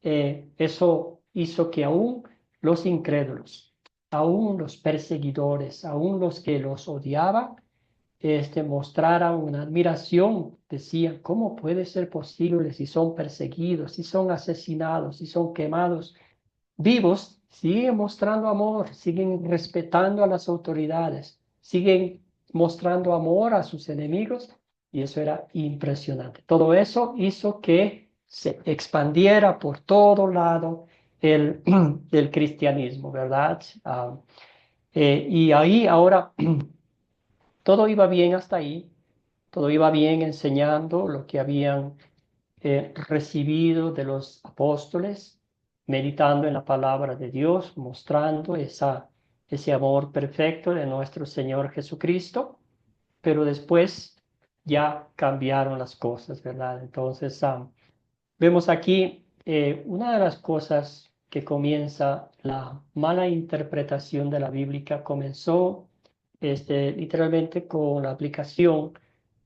eso hizo que aún los incrédulos, aún los perseguidores, aún los que los odiaban, mostraran una admiración. Decían, ¿cómo puede ser posible si son perseguidos, si son asesinados, si son quemados vivos? Siguen mostrando amor, siguen respetando a las autoridades, siguen mostrando amor a sus enemigos, y eso era impresionante. Todo eso hizo que se expandiera por todo lado el cristianismo, ¿verdad? Y ahí ahora todo iba bien hasta ahí, todo iba bien enseñando lo que habían recibido de los apóstoles, meditando en la palabra de Dios, mostrando ese amor perfecto de nuestro Señor Jesucristo, pero después ya cambiaron las cosas, ¿verdad? Entonces, vemos aquí una de las cosas que comienza la mala interpretación de la Biblia, comenzó literalmente con la aplicación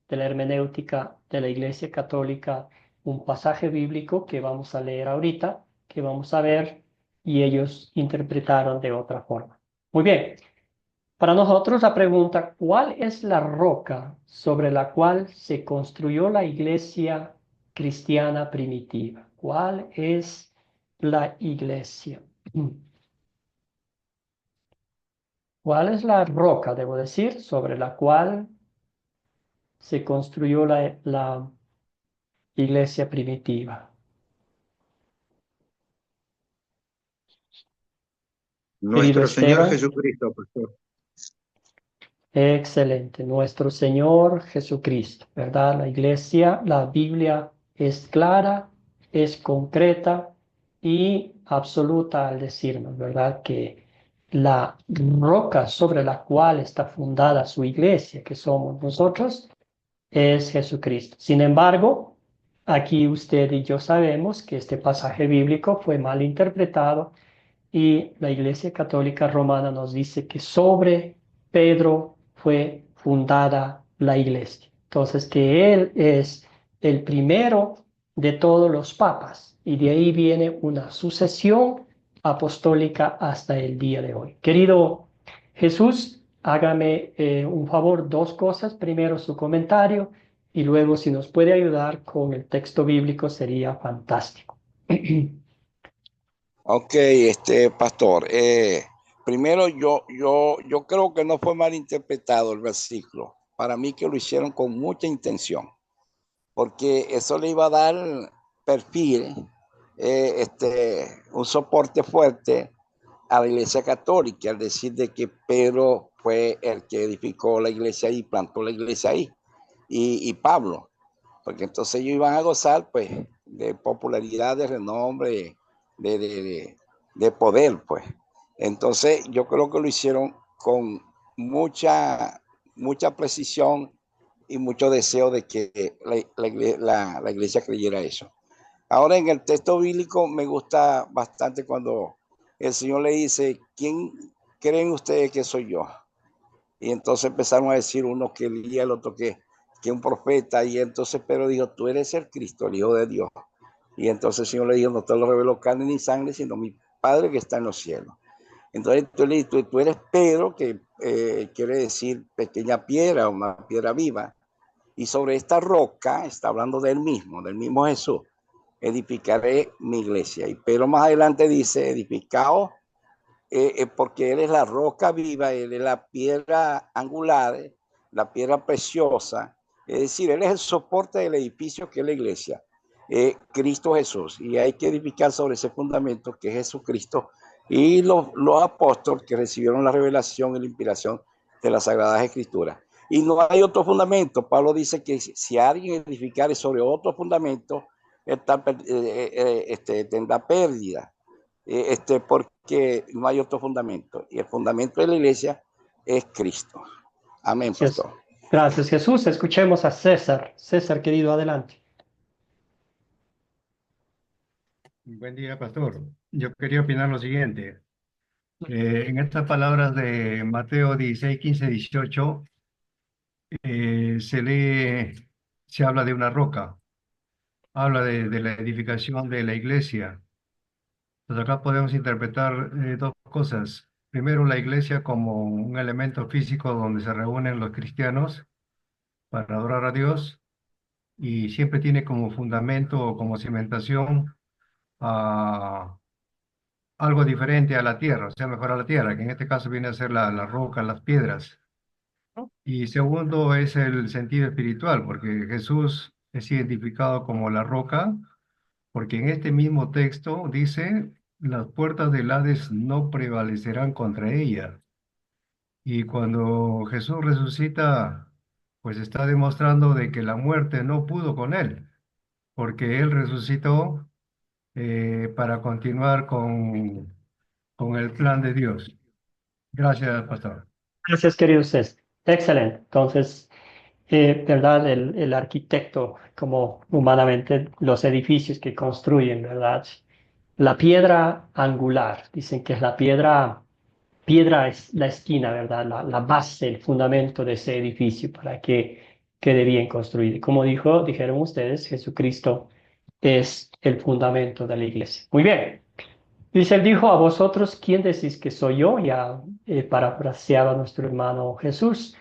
de la hermenéutica de la Iglesia Católica, un pasaje bíblico que vamos a leer ahorita, que vamos a ver, y ellos interpretaron de otra forma. Muy bien, para nosotros la pregunta, ¿cuál es la roca sobre la cual se construyó la iglesia cristiana primitiva? ¿Cuál es la iglesia? ¿Cuál es la roca, debo decir, sobre la cual se construyó la iglesia primitiva? Querido Nuestro Señor Esteban. Jesucristo, pastor. Excelente, nuestro Señor Jesucristo, ¿verdad? La iglesia, la Biblia es clara, es concreta y absoluta al decirnos, ¿verdad? Que la roca sobre la cual está fundada su iglesia, que somos nosotros, es Jesucristo. Sin embargo, aquí usted y yo sabemos que este pasaje bíblico fue mal interpretado, y la Iglesia Católica Romana nos dice que sobre Pedro fue fundada la iglesia. Entonces, que él es el primero de todos los papas, y de ahí viene una sucesión apostólica hasta el día de hoy. Querido Jesús, hágame un favor, dos cosas. Primero, su comentario, y luego, si nos puede ayudar con el texto bíblico, sería fantástico. Ok, pastor. Primero, yo creo que no fue mal interpretado el versículo. Para mí que lo hicieron con mucha intención, porque eso le iba a dar perfil, un soporte fuerte a la iglesia católica, al decir de que Pedro fue el que edificó la iglesia y plantó la iglesia ahí, y Pablo, porque entonces ellos iban a gozar pues de popularidad, de renombre, de poder, pues. Entonces yo creo que lo hicieron con mucha precisión y mucho deseo de que la iglesia creyera eso. Ahora, en el texto bíblico me gusta bastante cuando el Señor le dice, ¿quién creen ustedes que soy yo? Y entonces empezaron a decir uno que Elías, el otro que un profeta, y entonces Pedro dijo, tú eres el Cristo, el Hijo de Dios. Y entonces el Señor le dijo, no te lo reveló carne ni sangre, sino mi Padre que está en los cielos. Entonces tú eres Pedro, que quiere decir pequeña piedra, una piedra viva. Y sobre esta roca, está hablando del mismo Jesús, edificaré mi iglesia. Y Pedro más adelante dice, edificaos porque Él es la roca viva, Él es la piedra angular, la piedra preciosa. Es decir, Él es el soporte del edificio que es la iglesia, Cristo Jesús. Y hay que edificar sobre ese fundamento que es Jesucristo y los apóstoles que recibieron la revelación y la inspiración de las Sagradas Escrituras. Y no hay otro fundamento. Pablo dice que si alguien edificare sobre otro fundamento, tendrá pérdida, porque no hay otro fundamento. Y el fundamento de la iglesia es Cristo. Amén, pastor. Gracias, Jesús. Escuchemos a César. César, querido, adelante. Buen día, pastor. Yo quería opinar lo siguiente. En estas palabras de Mateo 16, 15, 18, se habla de una roca, habla de la edificación de la iglesia. Entonces acá podemos interpretar dos cosas. Primero, la iglesia como un elemento físico donde se reúnen los cristianos para adorar a Dios y siempre tiene como fundamento o como cimentación a algo diferente a la tierra, o sea, mejor a la tierra, que en este caso viene a ser la roca, las piedras. Y segundo es el sentido espiritual, porque Jesús es identificado como la roca, porque en este mismo texto dice, las puertas del Hades no prevalecerán contra ella. Y cuando Jesús resucita, pues está demostrando de que la muerte no pudo con él, porque él resucitó para continuar con el plan de Dios. Gracias, pastor. Gracias, querido César. Excelente. Entonces, ¿verdad? El arquitecto, como humanamente los edificios que construyen, ¿verdad? La piedra angular, dicen que es la piedra es la esquina, ¿verdad? La base, el fundamento de ese edificio para que quede bien construido. Como dijeron ustedes, Jesucristo es el fundamento de la iglesia. Muy bien. Dice, él dijo, a vosotros, ¿quién decís que soy yo? Ya parafraseaba nuestro hermano Jesús.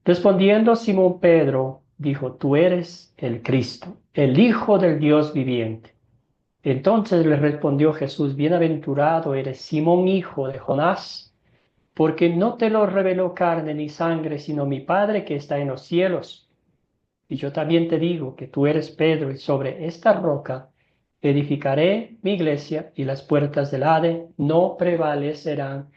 Respondiendo Simón Pedro, dijo, tú eres el Cristo, el Hijo del Dios viviente. Entonces le respondió Jesús, bienaventurado eres Simón, hijo de Jonás, porque no te lo reveló carne ni sangre, sino mi Padre que está en los cielos. Y yo también te digo que tú eres Pedro, y sobre esta roca edificaré mi iglesia, y las puertas del Hades no prevalecerán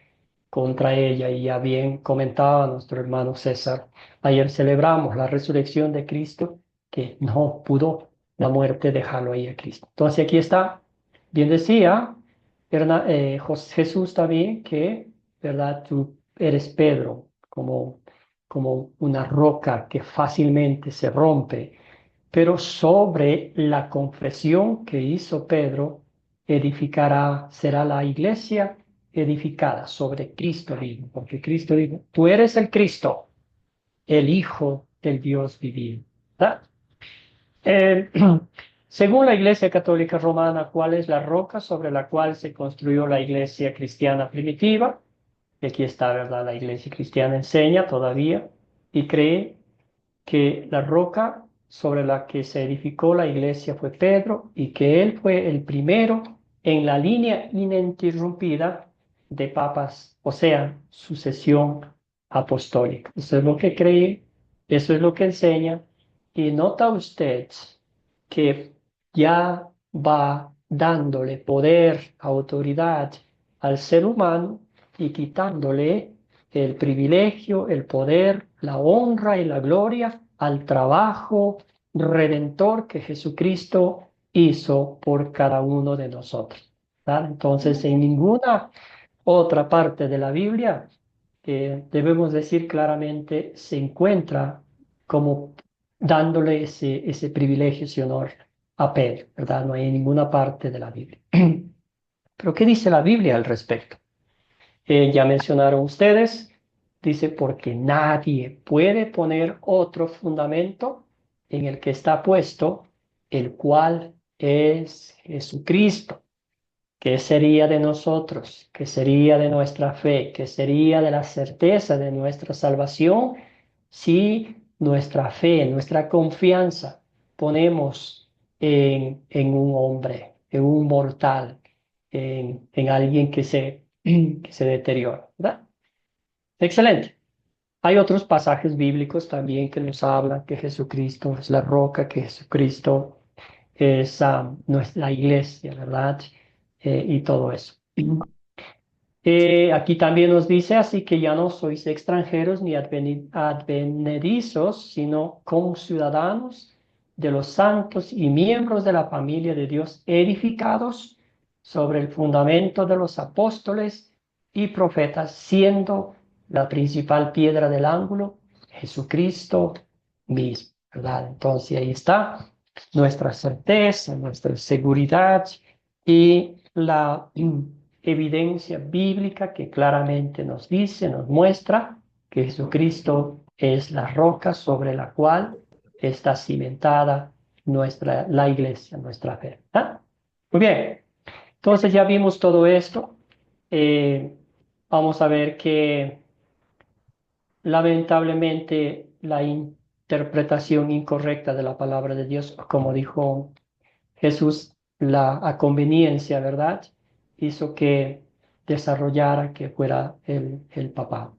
contra ella. Y ya bien comentaba nuestro hermano César, ayer celebramos la resurrección de Cristo, que no pudo la muerte dejarlo ahí a Cristo. Entonces aquí está, bien decía Jesús también que, ¿verdad? Tú eres Pedro, como una roca que fácilmente se rompe, pero sobre la confesión que hizo Pedro, será la iglesia edificada sobre Cristo mismo, porque Cristo dijo, tú eres el Cristo, el Hijo del Dios viviente. ¿Verdad? Eh, según la Iglesia Católica Romana, ¿cuál es la roca sobre la cual se construyó la iglesia cristiana primitiva? Y aquí está, ¿verdad? La iglesia cristiana enseña todavía y cree que la roca sobre la que se edificó la iglesia fue Pedro y que él fue el primero en la línea ininterrumpida de papas, o sea, sucesión apostólica. Eso es lo que cree, eso es lo que enseña. Y nota usted que ya va dándole poder, autoridad al ser humano y quitándole el privilegio, el poder, la honra y la gloria al trabajo redentor que Jesucristo hizo por cada uno de nosotros. ¿Verdad? Entonces, en ninguna otra parte de la Biblia, debemos decir claramente, se encuentra como dándole ese privilegio, ese honor a Pedro, ¿verdad? No hay en ninguna parte de la Biblia. Pero ¿qué dice la Biblia al respecto? Ya mencionaron ustedes, dice, porque nadie puede poner otro fundamento en el que está puesto, el cual es Jesucristo. ¿Qué sería de nosotros? ¿Qué sería de nuestra fe? ¿Qué sería de la certeza de nuestra salvación si nuestra fe, nuestra confianza ponemos en un hombre, en un mortal, en alguien que se que se deteriora, ¿verdad? Excelente. Hay otros pasajes bíblicos también que nos hablan que Jesucristo es la roca, que Jesucristo es nuestra iglesia, ¿verdad? Y todo eso. Aquí también nos dice, así que ya no sois extranjeros ni advenedizos, sino ciudadanos de los santos y miembros de la familia de Dios, edificados sobre el fundamento de los apóstoles y profetas, siendo la principal piedra del ángulo Jesucristo mismo, ¿verdad? Entonces ahí está nuestra certeza, nuestra seguridad y la evidencia bíblica que claramente nos dice, nos muestra que Jesucristo es la roca sobre la cual está cimentada la iglesia, nuestra fe. ¿Ah? Muy bien, entonces ya vimos todo esto. Vamos a ver que lamentablemente la interpretación incorrecta de la palabra de Dios, como dijo Jesús, a conveniencia, ¿verdad? Hizo que desarrollara que fuera el papá.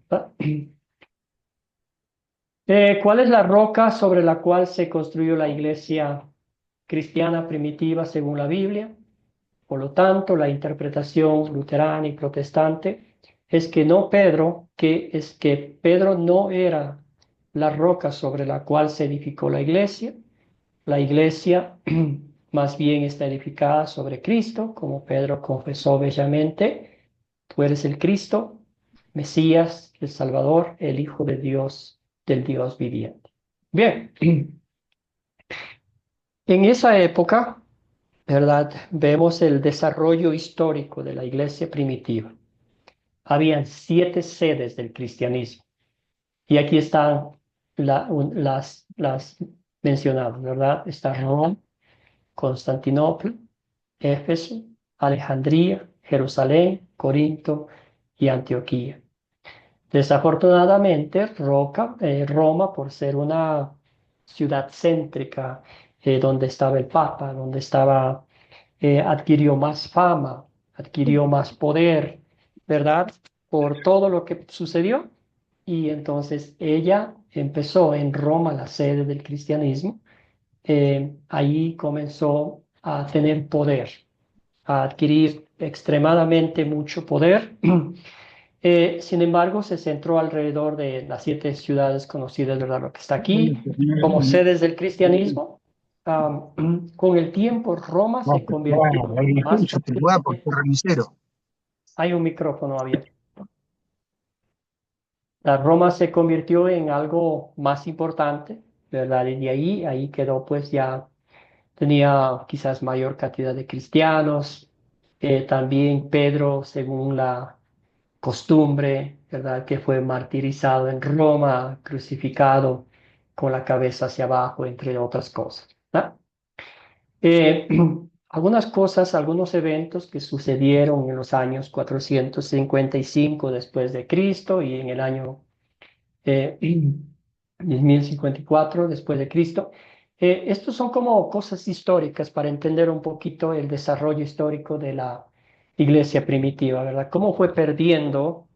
¿Cuál es la roca sobre la cual se construyó la iglesia cristiana primitiva según la Biblia? Por lo tanto, la interpretación luterana y protestante es que Pedro no era la roca sobre la cual se edificó la iglesia. La iglesia más bien está edificada sobre Cristo, como Pedro confesó bellamente: tú eres el Cristo, Mesías, el Salvador, el Hijo de Dios, del Dios viviente. Bien, en esa época, ¿verdad? Vemos el desarrollo histórico de la iglesia primitiva. Habían 7 sedes del cristianismo. Y aquí están las mencionadas, ¿verdad? Está Roma, Constantinopla, Éfeso, Alejandría, Jerusalén, Corinto y Antioquía. Desafortunadamente, Roma, por ser una ciudad céntrica, donde estaba el Papa, adquirió más fama, adquirió más poder, ¿verdad? Por todo lo que sucedió. Y entonces ella empezó en Roma, la sede del cristianismo. Ahí comenzó a tener poder, a adquirir extremadamente mucho poder. Sin embargo, se centró alrededor de las 7 ciudades conocidas, ¿verdad? Lo que está aquí, como sedes del cristianismo. Con el tiempo, Roma se convirtió más... Hay un micrófono abierto. La Roma se convirtió en algo más importante, ¿verdad? Y de ahí quedó, pues ya tenía quizás mayor cantidad de cristianos. También Pedro, según la costumbre, ¿verdad? Que fue martirizado en Roma, crucificado con la cabeza hacia abajo, entre otras cosas, ¿verdad? Algunas cosas, algunos eventos que sucedieron en los años 455 después de Cristo y en el año 1054 después de Cristo. Estos son como cosas históricas para entender un poquito el desarrollo histórico de la iglesia primitiva, ¿verdad? Cómo fue perdiendo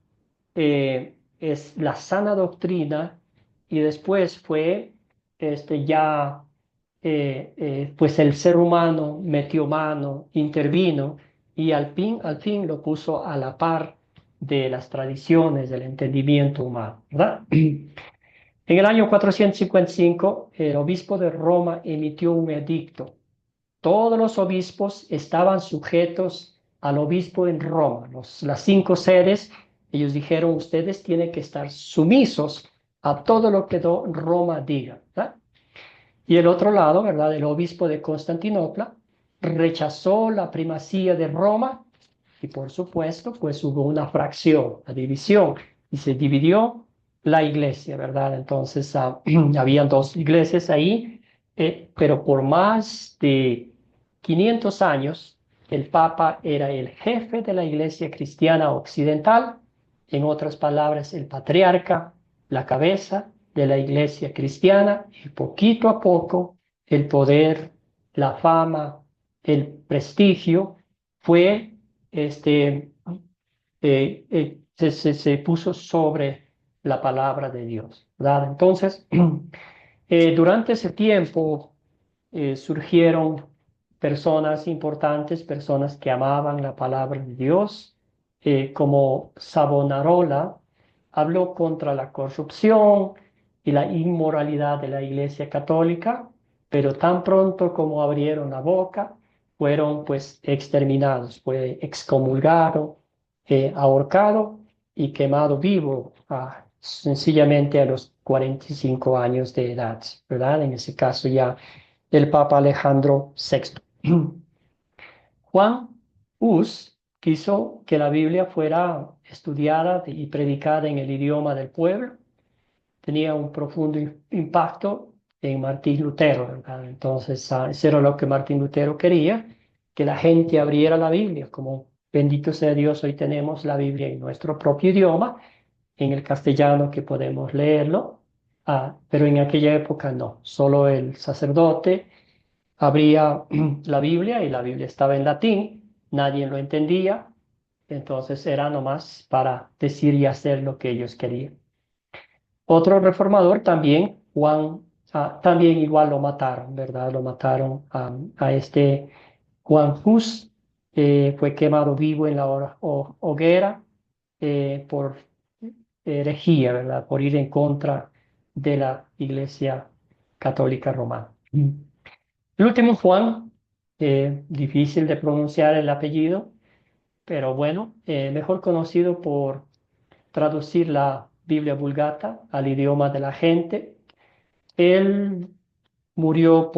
es la sana doctrina y después fue pues el ser humano metió mano, intervino y al fin lo puso a la par de las tradiciones del entendimiento humano, ¿verdad? En el año 455, el obispo de Roma emitió un edicto. Todos los obispos estaban sujetos al obispo en Roma. Las 5 sedes, ellos dijeron, ustedes tienen que estar sumisos a todo lo que Roma diga, ¿verdad? Y el otro lado, ¿verdad? El obispo de Constantinopla rechazó la primacía de Roma y por supuesto, pues hubo una fracción, una división, y se dividió la iglesia, ¿verdad? Entonces, habían 2 iglesias ahí, pero por más de 500 años, el Papa era el jefe de la iglesia cristiana occidental, en otras palabras, el patriarca, la cabeza de la iglesia cristiana, y poquito a poco el poder, la fama, el prestigio fue se puso sobre la palabra de Dios, ¿verdad? Entonces, durante ese tiempo surgieron personas importantes, personas que amaban la palabra de Dios, como Savonarola, habló contra la corrupción y la inmoralidad de la Iglesia Católica, pero tan pronto como abrieron la boca, fueron pues exterminados, fue excomulgado, ahorcado y quemado vivo, sencillamente a los 45 años de edad, ¿verdad? En ese caso ya el Papa Alejandro VI. Juan Hus quiso que la Biblia fuera estudiada y predicada en el idioma del pueblo. Tenía un profundo impacto en Martín Lutero, ¿verdad? Entonces, eso era lo que Martín Lutero quería, que la gente abriera la Biblia. Como bendito sea Dios, hoy tenemos la Biblia en nuestro propio idioma, en el castellano que podemos leerlo, pero en aquella época no, solo el sacerdote abría la Biblia y la Biblia estaba en latín, nadie lo entendía, entonces era nomás para decir y hacer lo que ellos querían. Otro reformador también, Juan, también igual lo mataron, ¿verdad? Lo mataron a este Juan Hus, fue quemado vivo en la hoguera por herejía, ¿verdad? Por ir en contra de la Iglesia Católica Romana. El último Juan, difícil de pronunciar el apellido, pero bueno, mejor conocido por traducir la Biblia Vulgata al idioma de la gente. Él murió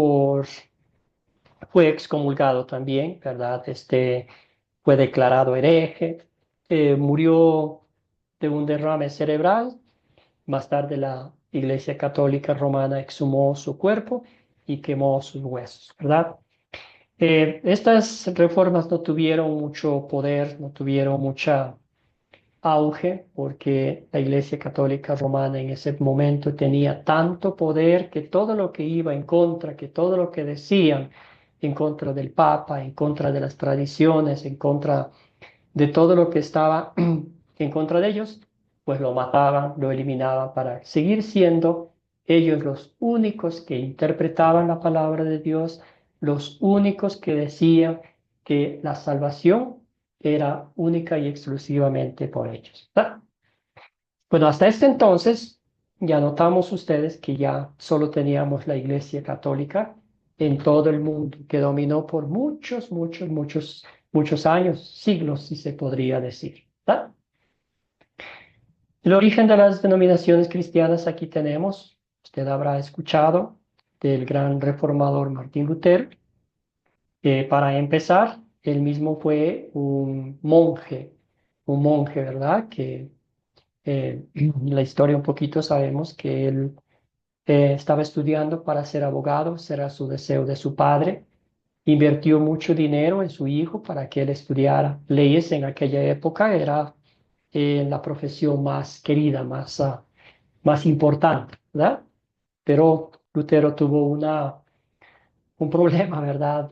fue excomulgado también, ¿verdad? Fue declarado hereje, murió de un derrame cerebral. Más tarde la Iglesia Católica Romana exhumó su cuerpo y quemó sus huesos, ¿verdad? Estas reformas no tuvieron mucho poder, no tuvieron mucha auge, porque la Iglesia Católica Romana en ese momento tenía tanto poder que todo lo que iba en contra, que todo lo que decían en contra del Papa, en contra de las tradiciones, en contra de todo lo que estaba en contra de ellos, pues lo mataban, lo eliminaban para seguir siendo ellos los únicos que interpretaban la palabra de Dios, los únicos que decían que la salvación era única y exclusivamente por ellos. Bueno, hasta este entonces ya notamos ustedes que ya solo teníamos la Iglesia Católica en todo el mundo, que dominó por muchos años, siglos, si se podría decir. ¿Verdad? El origen de las denominaciones cristianas aquí tenemos, usted habrá escuchado del gran reformador Martín Lutero. Para empezar, él mismo fue un monje, ¿verdad? Que la historia un poquito sabemos que él estaba estudiando para ser abogado, será su deseo de su padre. Invirtió mucho dinero en su hijo para que él estudiara leyes. En aquella época era la profesión más querida, más importante, ¿verdad? Pero Lutero tuvo un problema, ¿verdad?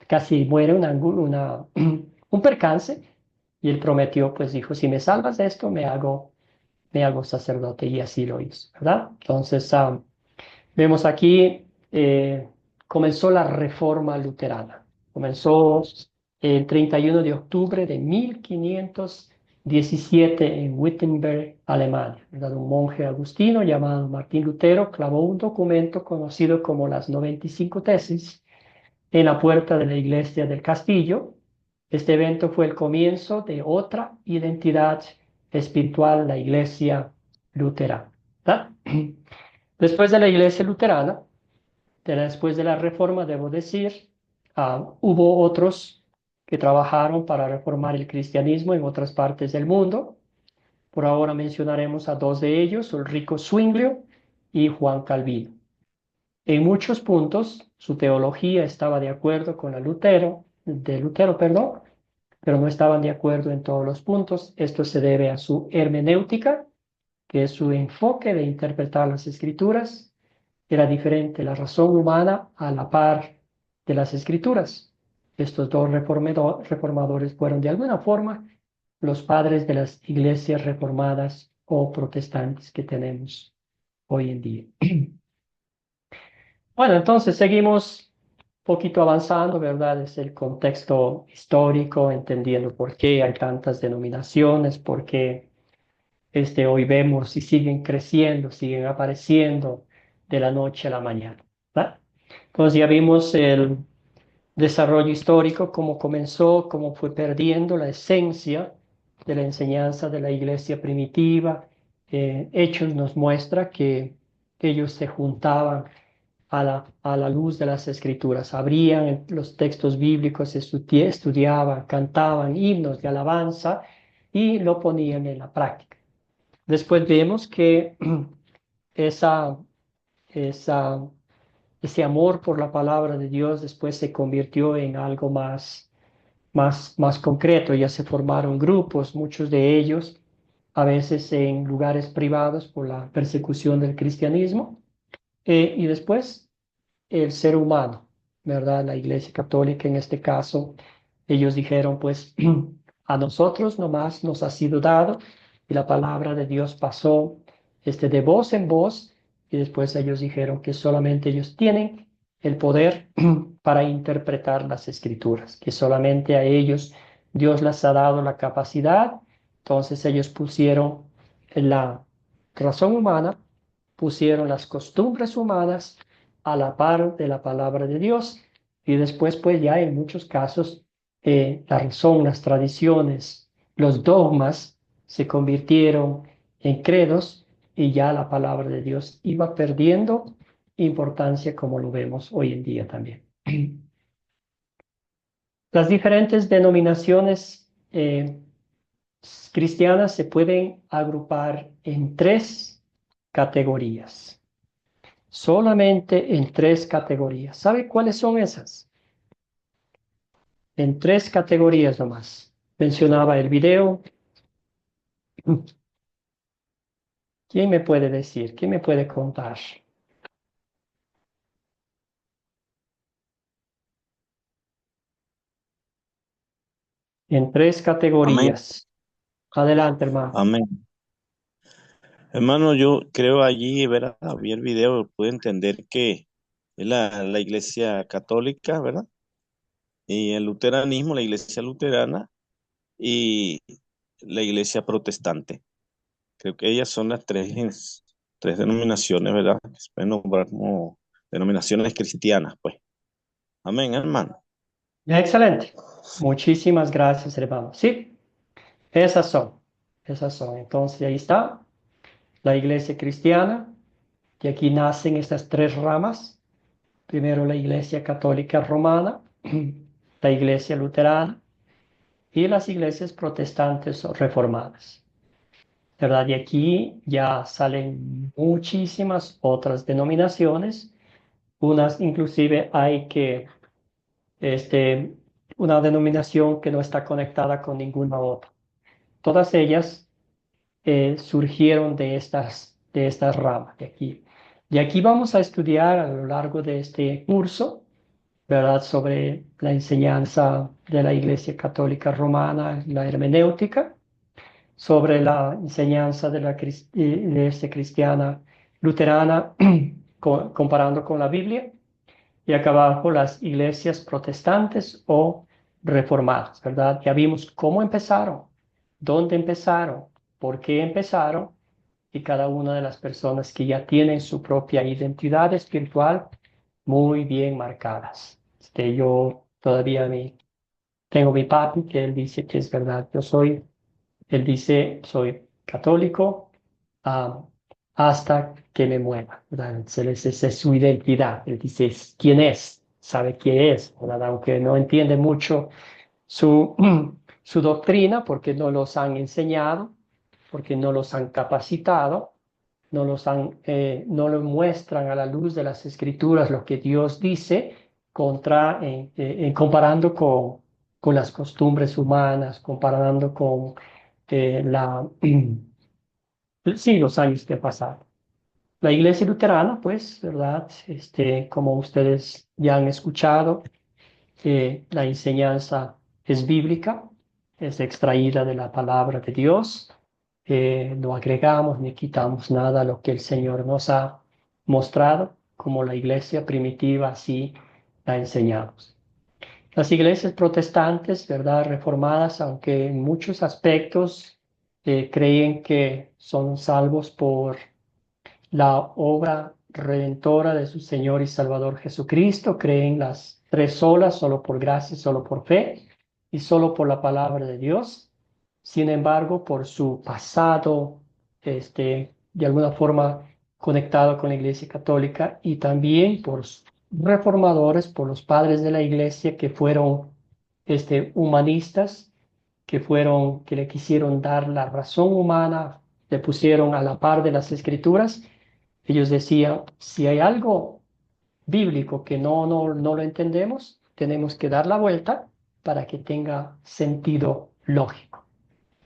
Casi muere, un percance, y él prometió, pues dijo, si me salvas de esto, me hago sacerdote, y así lo hizo, ¿verdad? Entonces, vemos aquí, comenzó la reforma luterana. Comenzó el 31 de octubre de 1517 en Wittenberg, Alemania, ¿verdad? Un monje agustino llamado Martín Lutero clavó un documento conocido como las 95 Tesis en la puerta de la iglesia del castillo. Este evento fue el comienzo de otra identidad espiritual, la iglesia luterana, ¿verdad? Después de la iglesia luterana, después de la reforma, debo decir, hubo otros que trabajaron para reformar el cristianismo en otras partes del mundo. Por ahora mencionaremos a dos de ellos, Ulrico Zwinglio y Juan Calvino. En muchos puntos, su teología estaba de acuerdo con la de Lutero, perdón, pero no estaban de acuerdo en todos los puntos. Esto se debe a su hermenéutica, que es su enfoque de interpretar las escrituras. Era diferente la razón humana a la par de las escrituras. Estos dos reformadores fueron de alguna forma los padres de las iglesias reformadas o protestantes que tenemos hoy en día. Bueno, entonces seguimos un poquito avanzando, ¿verdad? Es el contexto histórico, entendiendo por qué hay tantas denominaciones, por qué hoy vemos y siguen creciendo, siguen apareciendo de la noche a la mañana, ¿verdad? Entonces ya vimos el desarrollo histórico, cómo comenzó, cómo fue perdiendo la esencia de la enseñanza de la iglesia primitiva. Hechos nos muestra que ellos se juntaban a la luz de las escrituras, abrían los textos bíblicos, estudiaban, cantaban himnos de alabanza y lo ponían en la práctica. Después vemos que esa, esa ese amor por la palabra de Dios después se convirtió en algo más concreto. Ya se formaron grupos, muchos de ellos, a veces en lugares privados por la persecución del cristianismo. Y después el ser humano, ¿verdad? La Iglesia Católica en este caso, ellos dijeron, pues a nosotros nomás nos ha sido dado y la palabra de Dios pasó de voz en voz y después ellos dijeron que solamente ellos tienen el poder para interpretar las escrituras, que solamente a ellos Dios les ha dado la capacidad. Entonces ellos pusieron la razón humana, pusieron las costumbres humanas a la par de la palabra de Dios y después pues ya en muchos casos la razón, las tradiciones, los dogmas se convirtieron en credos y ya la palabra de Dios iba perdiendo importancia como lo vemos hoy en día también. Las diferentes denominaciones cristianas se pueden agrupar en 3 categorías. Solamente en 3 categorías. ¿Sabe cuáles son esas? En 3 categorías nomás. Mencionaba el video. ¿Quién me puede decir? ¿Quién me puede contar? En 3 Amén. categorías. Adelante, hermano. Amén. Hermano, yo creo allí, ¿verdad? Vi el video, pude entender que es la iglesia católica, ¿verdad? Y el luteranismo, la iglesia luterana y la iglesia protestante. Creo que ellas son las tres denominaciones, ¿verdad? Que se pueden nombrar como denominaciones cristianas, pues. Amén, hermano. Excelente. Muchísimas gracias, hermano. Sí, esas son. Esas son. Entonces, ahí está la iglesia cristiana. Y aquí nacen estas 3 ramas. Primero la iglesia católica romana, la iglesia luterana y las iglesias protestantes o reformadas. ¿Verdad? Y aquí ya salen muchísimas otras denominaciones. Unas inclusive hay que, una denominación que no está conectada con ninguna otra. Todas ellas surgieron de estas ramas de aquí. Y aquí vamos a estudiar a lo largo de este curso, ¿verdad? Sobre la enseñanza de la Iglesia Católica Romana, la hermenéutica, sobre la enseñanza de la Iglesia Cristiana Luterana, comparando con la Biblia, y acá abajo las iglesias protestantes o reformadas, ¿verdad? Ya vimos cómo empezaron, dónde empezaron, por qué empezaron, y cada una de las personas que ya tienen su propia identidad espiritual muy bien marcadas. Yo todavía tengo mi papi que él dice que es verdad, él dice, soy católico hasta que me muera, ¿verdad? Esa es su identidad. Él dice quién es, sabe quién es, ¿verdad? Aunque no entiende mucho su, su doctrina porque no los han enseñado, porque no los han capacitado, no lo muestran a la luz de las escrituras lo que Dios dice comparando con las costumbres humanas, comparando con sí, los años que pasaron. La iglesia luterana, pues, ¿verdad? Como ustedes ya han escuchado, la enseñanza es bíblica, es extraída de la palabra de Dios. No agregamos ni quitamos nada a lo que el Señor nos ha mostrado, como la iglesia primitiva así la enseñamos. Las iglesias protestantes, ¿verdad? Reformadas, aunque en muchos aspectos creen que son salvos por la obra redentora de su Señor y Salvador Jesucristo, creen las tres solas, solo por gracia, solo por fe y solo por la palabra de Dios. Sin embargo, por su pasado, de alguna forma conectado con la Iglesia Católica, y también por reformadores, por los padres de la Iglesia que fueron humanistas, que le quisieron dar la razón humana, le pusieron a la par de las Escrituras. Ellos decían, si hay algo bíblico que no lo entendemos, tenemos que dar la vuelta para que tenga sentido lógico.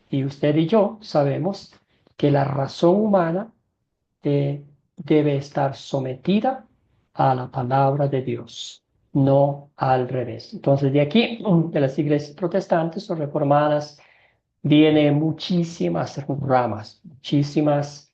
Y usted y yo sabemos que la razón humana debe estar sometida a la palabra de Dios, no al revés. Entonces, de aquí, de las iglesias protestantes o reformadas, vienen muchísimas ramas, muchísimas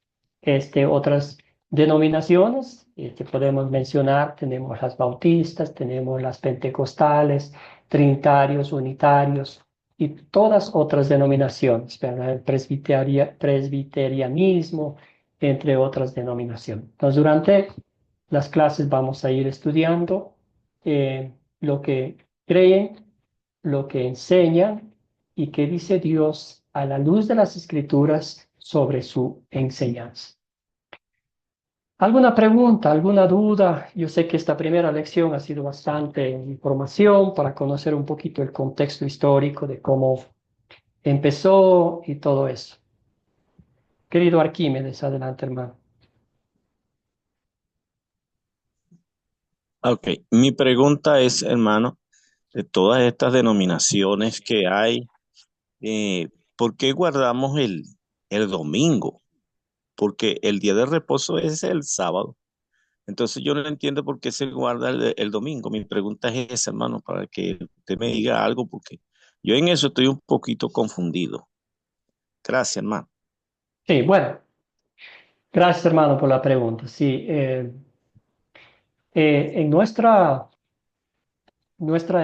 otras denominaciones que podemos mencionar. Tenemos las bautistas, tenemos las pentecostales, trinitarios, unitarios y todas otras denominaciones, ¿verdad? El presbiterianismo, entre otras denominaciones. Entonces, durante las clases vamos a ir estudiando lo que creen, lo que enseñan y qué dice Dios a la luz de las Escrituras sobre su enseñanza. ¿Alguna pregunta, alguna duda? Yo sé que esta primera lección ha sido bastante información para conocer un poquito el contexto histórico de cómo empezó y todo eso. Querido Arquímedes, adelante, hermano. Ok, mi pregunta es, hermano, de todas estas denominaciones que hay, ¿por qué guardamos el domingo? Porque el día de reposo es el sábado. Entonces yo no entiendo por qué se guarda el domingo. Mi pregunta es esa, hermano, para que usted me diga algo, porque yo en eso estoy un poquito confundido. Gracias, hermano. Sí, bueno, gracias, hermano, por la pregunta. Sí, en nuestra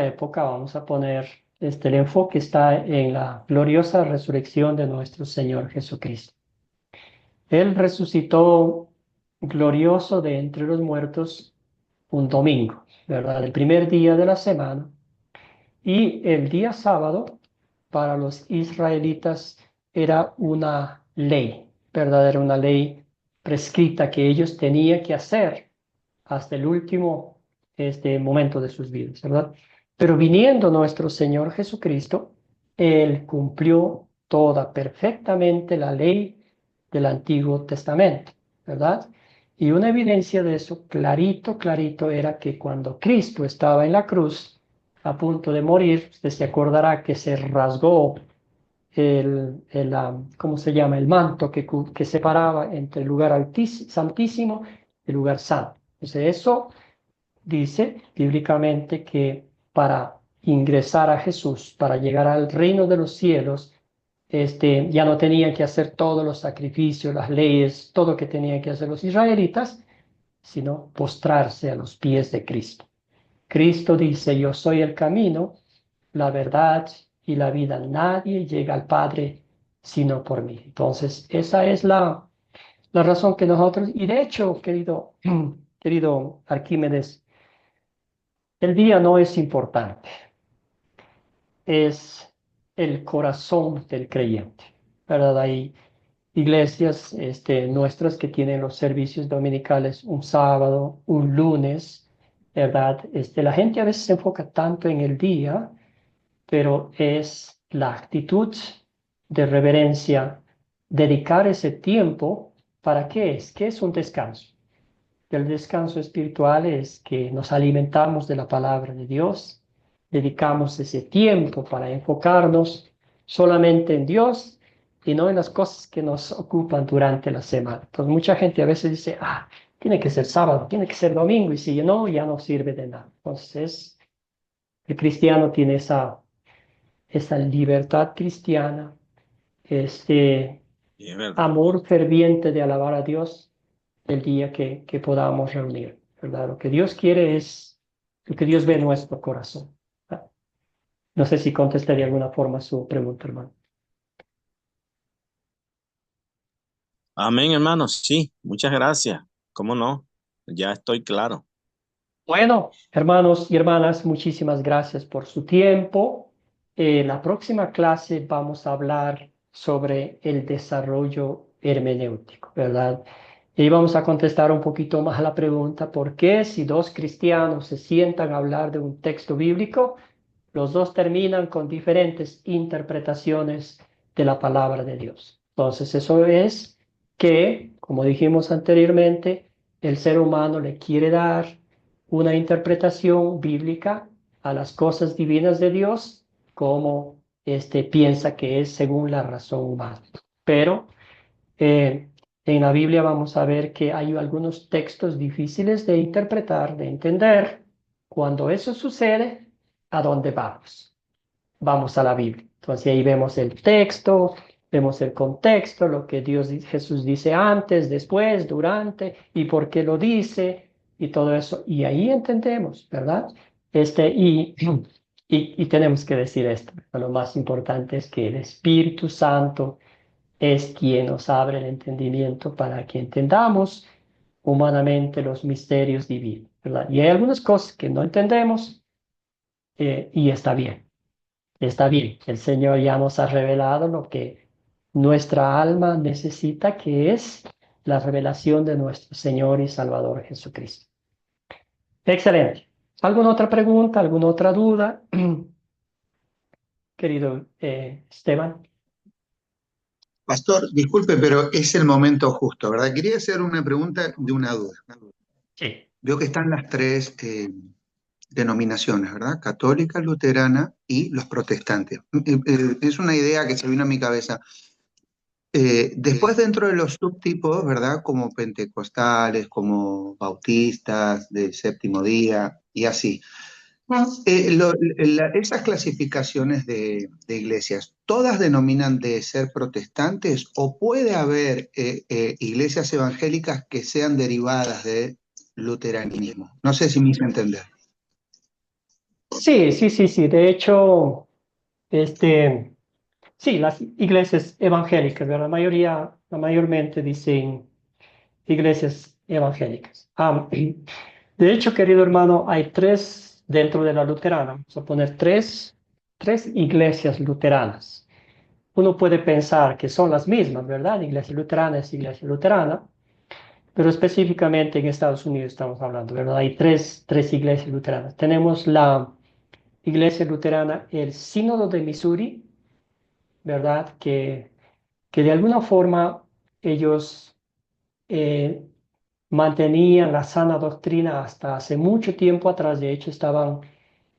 época, vamos a poner, el enfoque está en la gloriosa resurrección de nuestro Señor Jesucristo. Él resucitó glorioso de entre los muertos un domingo, ¿verdad? El primer día de la semana. Y el día sábado, para los israelitas, era una ley, ¿verdad? Era una ley prescrita que ellos tenían que hacer hasta el último momento de sus vidas, ¿verdad? Pero viniendo nuestro Señor Jesucristo, Él cumplió toda perfectamente la ley del Antiguo Testamento, ¿verdad? Y una evidencia de eso, clarito, era que cuando Cristo estaba en la cruz, a punto de morir, usted se acordará que se rasgó ¿cómo se llama? El manto que separaba entre el lugar santísimo y el lugar santo. Entonces eso dice bíblicamente que para ingresar a Jesús, para llegar al reino de los cielos, ya no tenían que hacer todos los sacrificios, las leyes, todo lo que tenían que hacer los israelitas, sino postrarse a los pies de Cristo. Cristo dice, yo soy el camino, la verdad y la vida. Nadie llega al Padre sino por mí. Entonces, esa es la razón que nosotros, y de hecho, querido Arquímedes, el día no es importante, es el corazón del creyente, ¿verdad? Hay iglesias nuestras que tienen los servicios dominicales un sábado, un lunes, ¿verdad? La gente a veces se enfoca tanto en el día, pero es la actitud de reverencia, dedicar ese tiempo, ¿para qué es? ¿Qué es un descanso? El descanso espiritual es que nos alimentamos de la palabra de Dios, dedicamos ese tiempo para enfocarnos solamente en Dios y no en las cosas que nos ocupan durante la semana. Entonces mucha gente a veces dice, tiene que ser sábado, tiene que ser domingo, y si no, ya no sirve de nada. Entonces el cristiano tiene esa libertad cristiana, este Sí, es verdad. amor ferviente de alabar a Dios el día que podamos reunir, ¿verdad? Lo que Dios quiere es lo que Dios ve en nuestro corazón. No sé si contesté de alguna forma su pregunta, hermano. Amén, hermano. Sí, muchas gracias. ¿Cómo no? Ya estoy claro. Bueno, hermanos y hermanas, muchísimas gracias por su tiempo. La próxima clase vamos a hablar sobre el desarrollo hermenéutico, ¿verdad? Y vamos a contestar un poquito más a la pregunta, ¿por qué si dos cristianos se sientan a hablar de un texto bíblico, los dos terminan con diferentes interpretaciones de la palabra de Dios? Entonces, eso es que, como dijimos anteriormente, el ser humano le quiere dar una interpretación bíblica a las cosas divinas de Dios como piensa que es según la razón humana. Pero eh, en la Biblia vamos a ver que hay algunos textos difíciles de interpretar, de entender. Cuando eso sucede, ¿a dónde vamos? Vamos a la Biblia. Entonces ahí vemos el texto, vemos el contexto, lo que Jesús dice antes, después, durante, y por qué lo dice, y todo eso. Y ahí entendemos, ¿verdad? Y tenemos que decir esto. Lo más importante es que el Espíritu Santo es quien nos abre el entendimiento para que entendamos humanamente los misterios divinos, ¿verdad? Y hay algunas cosas que no entendemos y está bien. Está bien, el Señor ya nos ha revelado lo que nuestra alma necesita, que es la revelación de nuestro Señor y Salvador Jesucristo. Excelente. ¿Alguna otra pregunta, alguna otra duda? Querido Esteban. Pastor, disculpe, pero es el momento justo, ¿verdad? Quería hacer una pregunta de una duda. Sí. Veo que están las tres denominaciones, ¿verdad? Católica, luterana y los protestantes. Es una idea que se vino a mi cabeza. Después dentro de los subtipos, ¿verdad? Como pentecostales, como bautistas, del séptimo día y así. Esas clasificaciones de iglesias, ¿todas denominan de ser protestantes o puede haber iglesias evangélicas que sean derivadas de luteranismo? No sé si me hice entender. Sí, sí, sí, sí. De hecho, sí, las iglesias evangélicas, ¿verdad? Mayormente dicen iglesias evangélicas. De hecho, querido hermano, hay tres dentro de la luterana. Vamos a poner tres iglesias luteranas. Uno puede pensar que son las mismas, ¿verdad? Iglesia luterana es iglesia luterana, pero específicamente en Estados Unidos estamos hablando, ¿verdad? Hay tres iglesias luteranas. Tenemos la iglesia luterana, el Sínodo de Missouri, ¿verdad? Que de alguna forma ellos mantenían la sana doctrina hasta hace mucho tiempo atrás. De hecho, estaban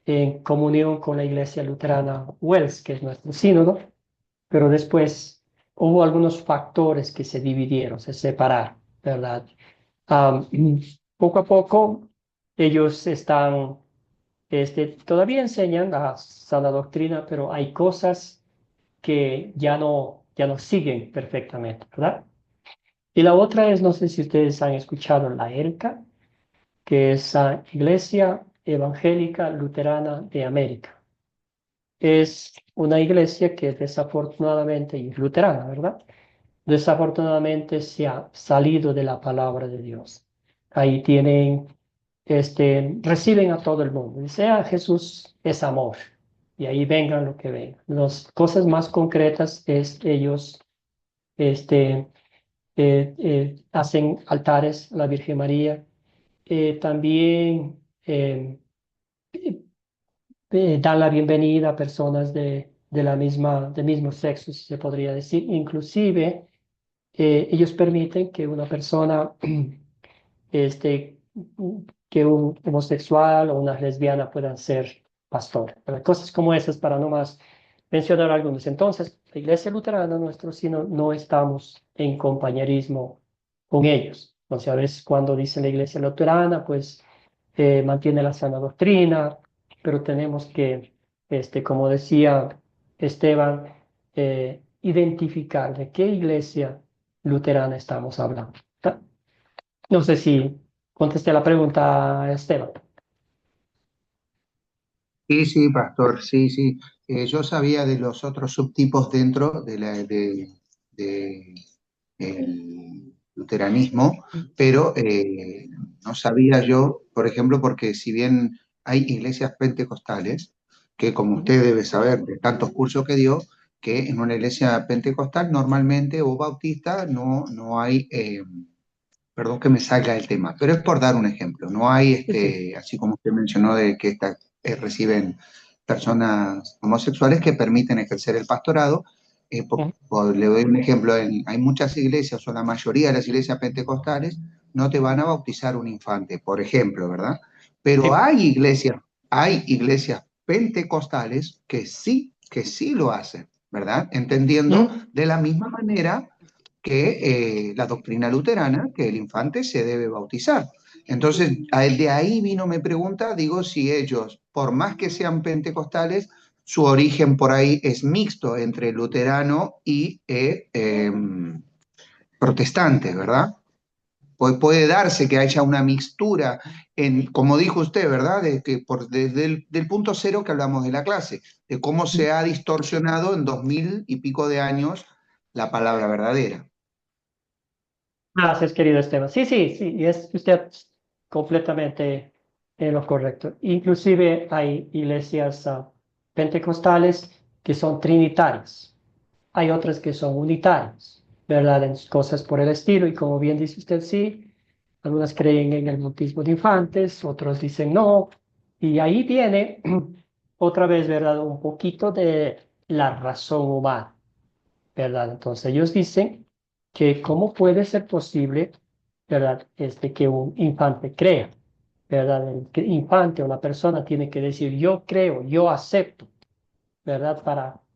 en comunión con la iglesia luterana Wells, que es nuestro sínodo, pero después hubo algunos factores que se dividieron, se separaron, ¿verdad? Am, Poco a poco ellos están, todavía enseñan la sana doctrina, pero hay cosas que ya no siguen perfectamente, ¿verdad? Y la otra es, no sé si ustedes han escuchado la ELCA, que es la Iglesia Evangélica Luterana de América. Es una iglesia que desafortunadamente, y es luterana, ¿verdad? Desafortunadamente se ha salido de la palabra de Dios. Ahí reciben a todo el mundo. Dice, Jesús es amor. Y ahí vengan lo que vengan. Las cosas más concretas es ellos, hacen altares a la Virgen María. También dan la bienvenida a personas del mismo sexo, si se podría decir. Inclusive, ellos permiten que una persona, este, que un homosexual o una lesbiana puedan ser pastor. Cosas como esas para no más mencionar algunos. Entonces, la Iglesia Luterana, nuestro sino, no estamos en compañerismo con ellos. Entonces, a veces cuando dice la Iglesia Luterana, pues mantiene la sana doctrina, pero tenemos que, como decía Esteban, identificar de qué iglesia luterana estamos hablando. No sé si contesté la pregunta, Esteban. Sí, sí, pastor, sí, sí. Yo sabía de los otros subtipos dentro de el luteranismo, pero no sabía yo, por ejemplo, porque si bien hay iglesias pentecostales, que como usted debe saber de tantos cursos que dio, que en una iglesia pentecostal normalmente o bautista no hay, perdón que me salga del tema, pero es por dar un ejemplo, no hay, Sí, sí. así como usted mencionó, de que reciben personas homosexuales que permiten ejercer el pastorado. Le doy un ejemplo, hay muchas iglesias o la mayoría de las iglesias pentecostales no te van a bautizar un infante, por ejemplo, ¿verdad? Pero hay iglesias pentecostales que sí lo hacen, ¿verdad? Entendiendo de la misma manera que la doctrina luterana, que el infante se debe bautizar. Entonces, de ahí vino mi pregunta, digo, si ellos, por más que sean pentecostales, su origen por ahí es mixto entre luterano y protestante, ¿verdad? Puede darse que haya una mixtura, como dijo usted, ¿verdad? Desde del punto cero que hablamos de la clase, de cómo se ha distorsionado en 2000 y pico de años la palabra verdadera. Gracias, querido Esteban. Sí, sí, sí, y es usted completamente en lo correcto. Inclusive hay iglesias pentecostales que son trinitarias. Hay otras que son unitarias, ¿verdad? En cosas por el estilo. Y como bien dice usted, sí, algunas creen en el bautismo de infantes, otros dicen no. Y ahí viene otra vez, ¿verdad? Un poquito de la razón humana, ¿verdad? Entonces ellos dicen que cómo puede ser posible, ¿verdad? Que un infante crea, ¿verdad? El infante o la persona tiene que decir yo creo, yo acepto, ¿verdad?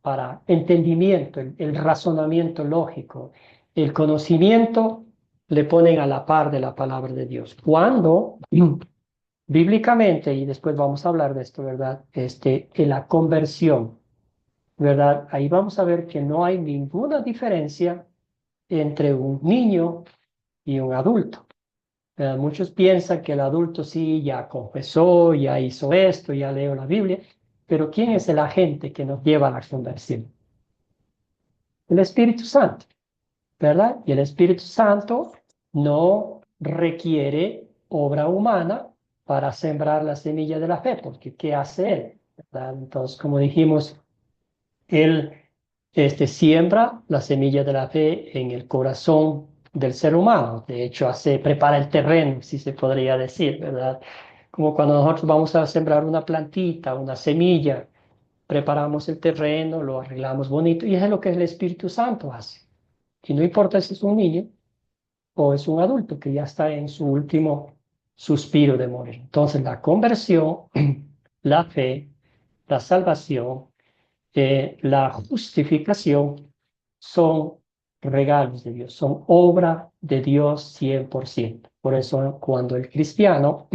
Para entendimiento, el razonamiento lógico, el conocimiento le ponen a la par de la palabra de Dios. Cuando bíblicamente, y después vamos a hablar de esto, ¿verdad? En la conversión, ¿verdad? Ahí vamos a ver que no hay ninguna diferencia entre un niño y un adulto. Muchos piensan que el adulto sí, ya confesó, ya hizo esto, ya leo la Biblia, pero ¿quién es el agente que nos lleva a la conversión? El Espíritu Santo, ¿verdad? Y el Espíritu Santo no requiere obra humana para sembrar la semilla de la fe, porque ¿qué hace Él? ¿Verdad? Entonces, como dijimos, Él siembra la semilla de la fe en el corazón del ser humano. De hecho, prepara el terreno, si se podría decir, ¿verdad? Como cuando nosotros vamos a sembrar una plantita, una semilla, preparamos el terreno, lo arreglamos bonito, y eso es lo que el Espíritu Santo hace. Y no importa si es un niño o es un adulto que ya está en su último suspiro de morir. Entonces, la conversión, la fe, la salvación, la justificación son regalos de Dios, son obra de Dios 100%. Por eso cuando el cristiano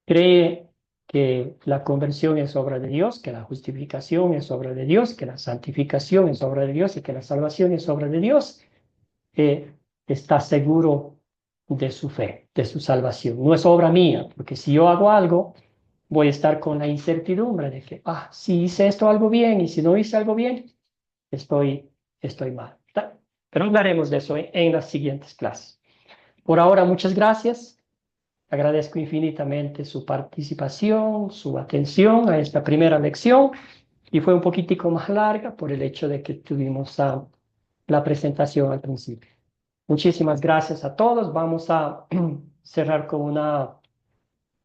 cree que la conversión es obra de Dios, que la justificación es obra de Dios, que la santificación es obra de Dios y que la salvación es obra de Dios, está seguro de su fe, de su salvación. No es obra mía, porque si yo hago algo, voy a estar con la incertidumbre de que, si hice esto algo bien y si no hice algo bien, estoy mal. Pero hablaremos de eso en las siguientes clases. Por ahora, muchas gracias. Agradezco infinitamente su participación, su atención a esta primera lección y fue un poquitico más larga por el hecho de que tuvimos la presentación al principio. Muchísimas gracias a todos. Vamos a cerrar con una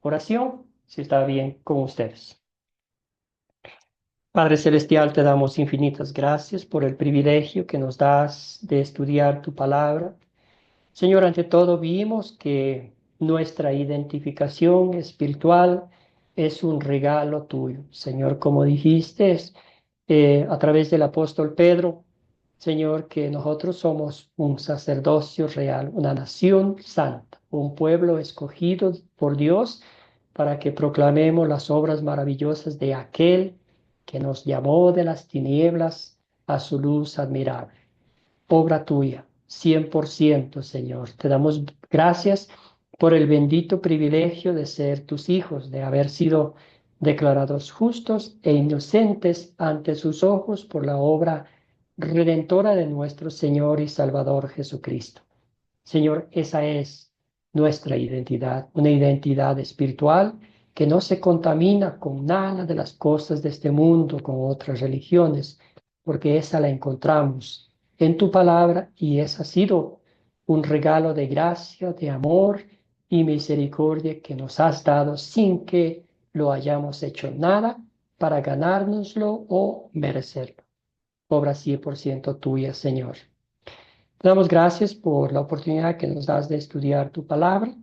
oración, si está bien con ustedes. Padre Celestial, te damos infinitas gracias por el privilegio que nos das de estudiar tu palabra. Señor, ante todo vimos que nuestra identificación espiritual es un regalo tuyo. Señor, como dijiste, a través del apóstol Pedro, Señor, que nosotros somos un sacerdocio real, una nación santa, un pueblo escogido por Dios para que proclamemos las obras maravillosas de aquel que nos llamó de las tinieblas a su luz admirable. Obra tuya, 100%, Señor. Te damos gracias por el bendito privilegio de ser tus hijos, de haber sido declarados justos e inocentes ante sus ojos por la obra redentora de nuestro Señor y Salvador Jesucristo. Señor, esa es nuestra identidad, una identidad espiritual que no se contamina con nada de las cosas de este mundo, con otras religiones, porque esa la encontramos en tu palabra y esa ha sido un regalo de gracia, de amor y misericordia que nos has dado sin que lo hayamos hecho nada para ganárnoslo o merecerlo. Obra 100% tuya, Señor. Te damos gracias por la oportunidad que nos das de estudiar tu palabra.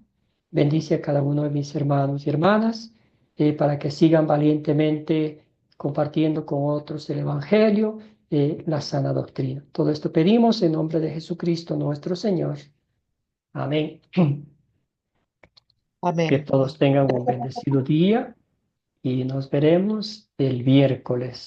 Bendice a cada uno de mis hermanos y hermanas para que sigan valientemente compartiendo con otros el Evangelio, la sana doctrina. Todo esto pedimos en nombre de Jesucristo nuestro Señor. Amén. Amén. Que todos tengan un bendecido día y nos veremos el miércoles.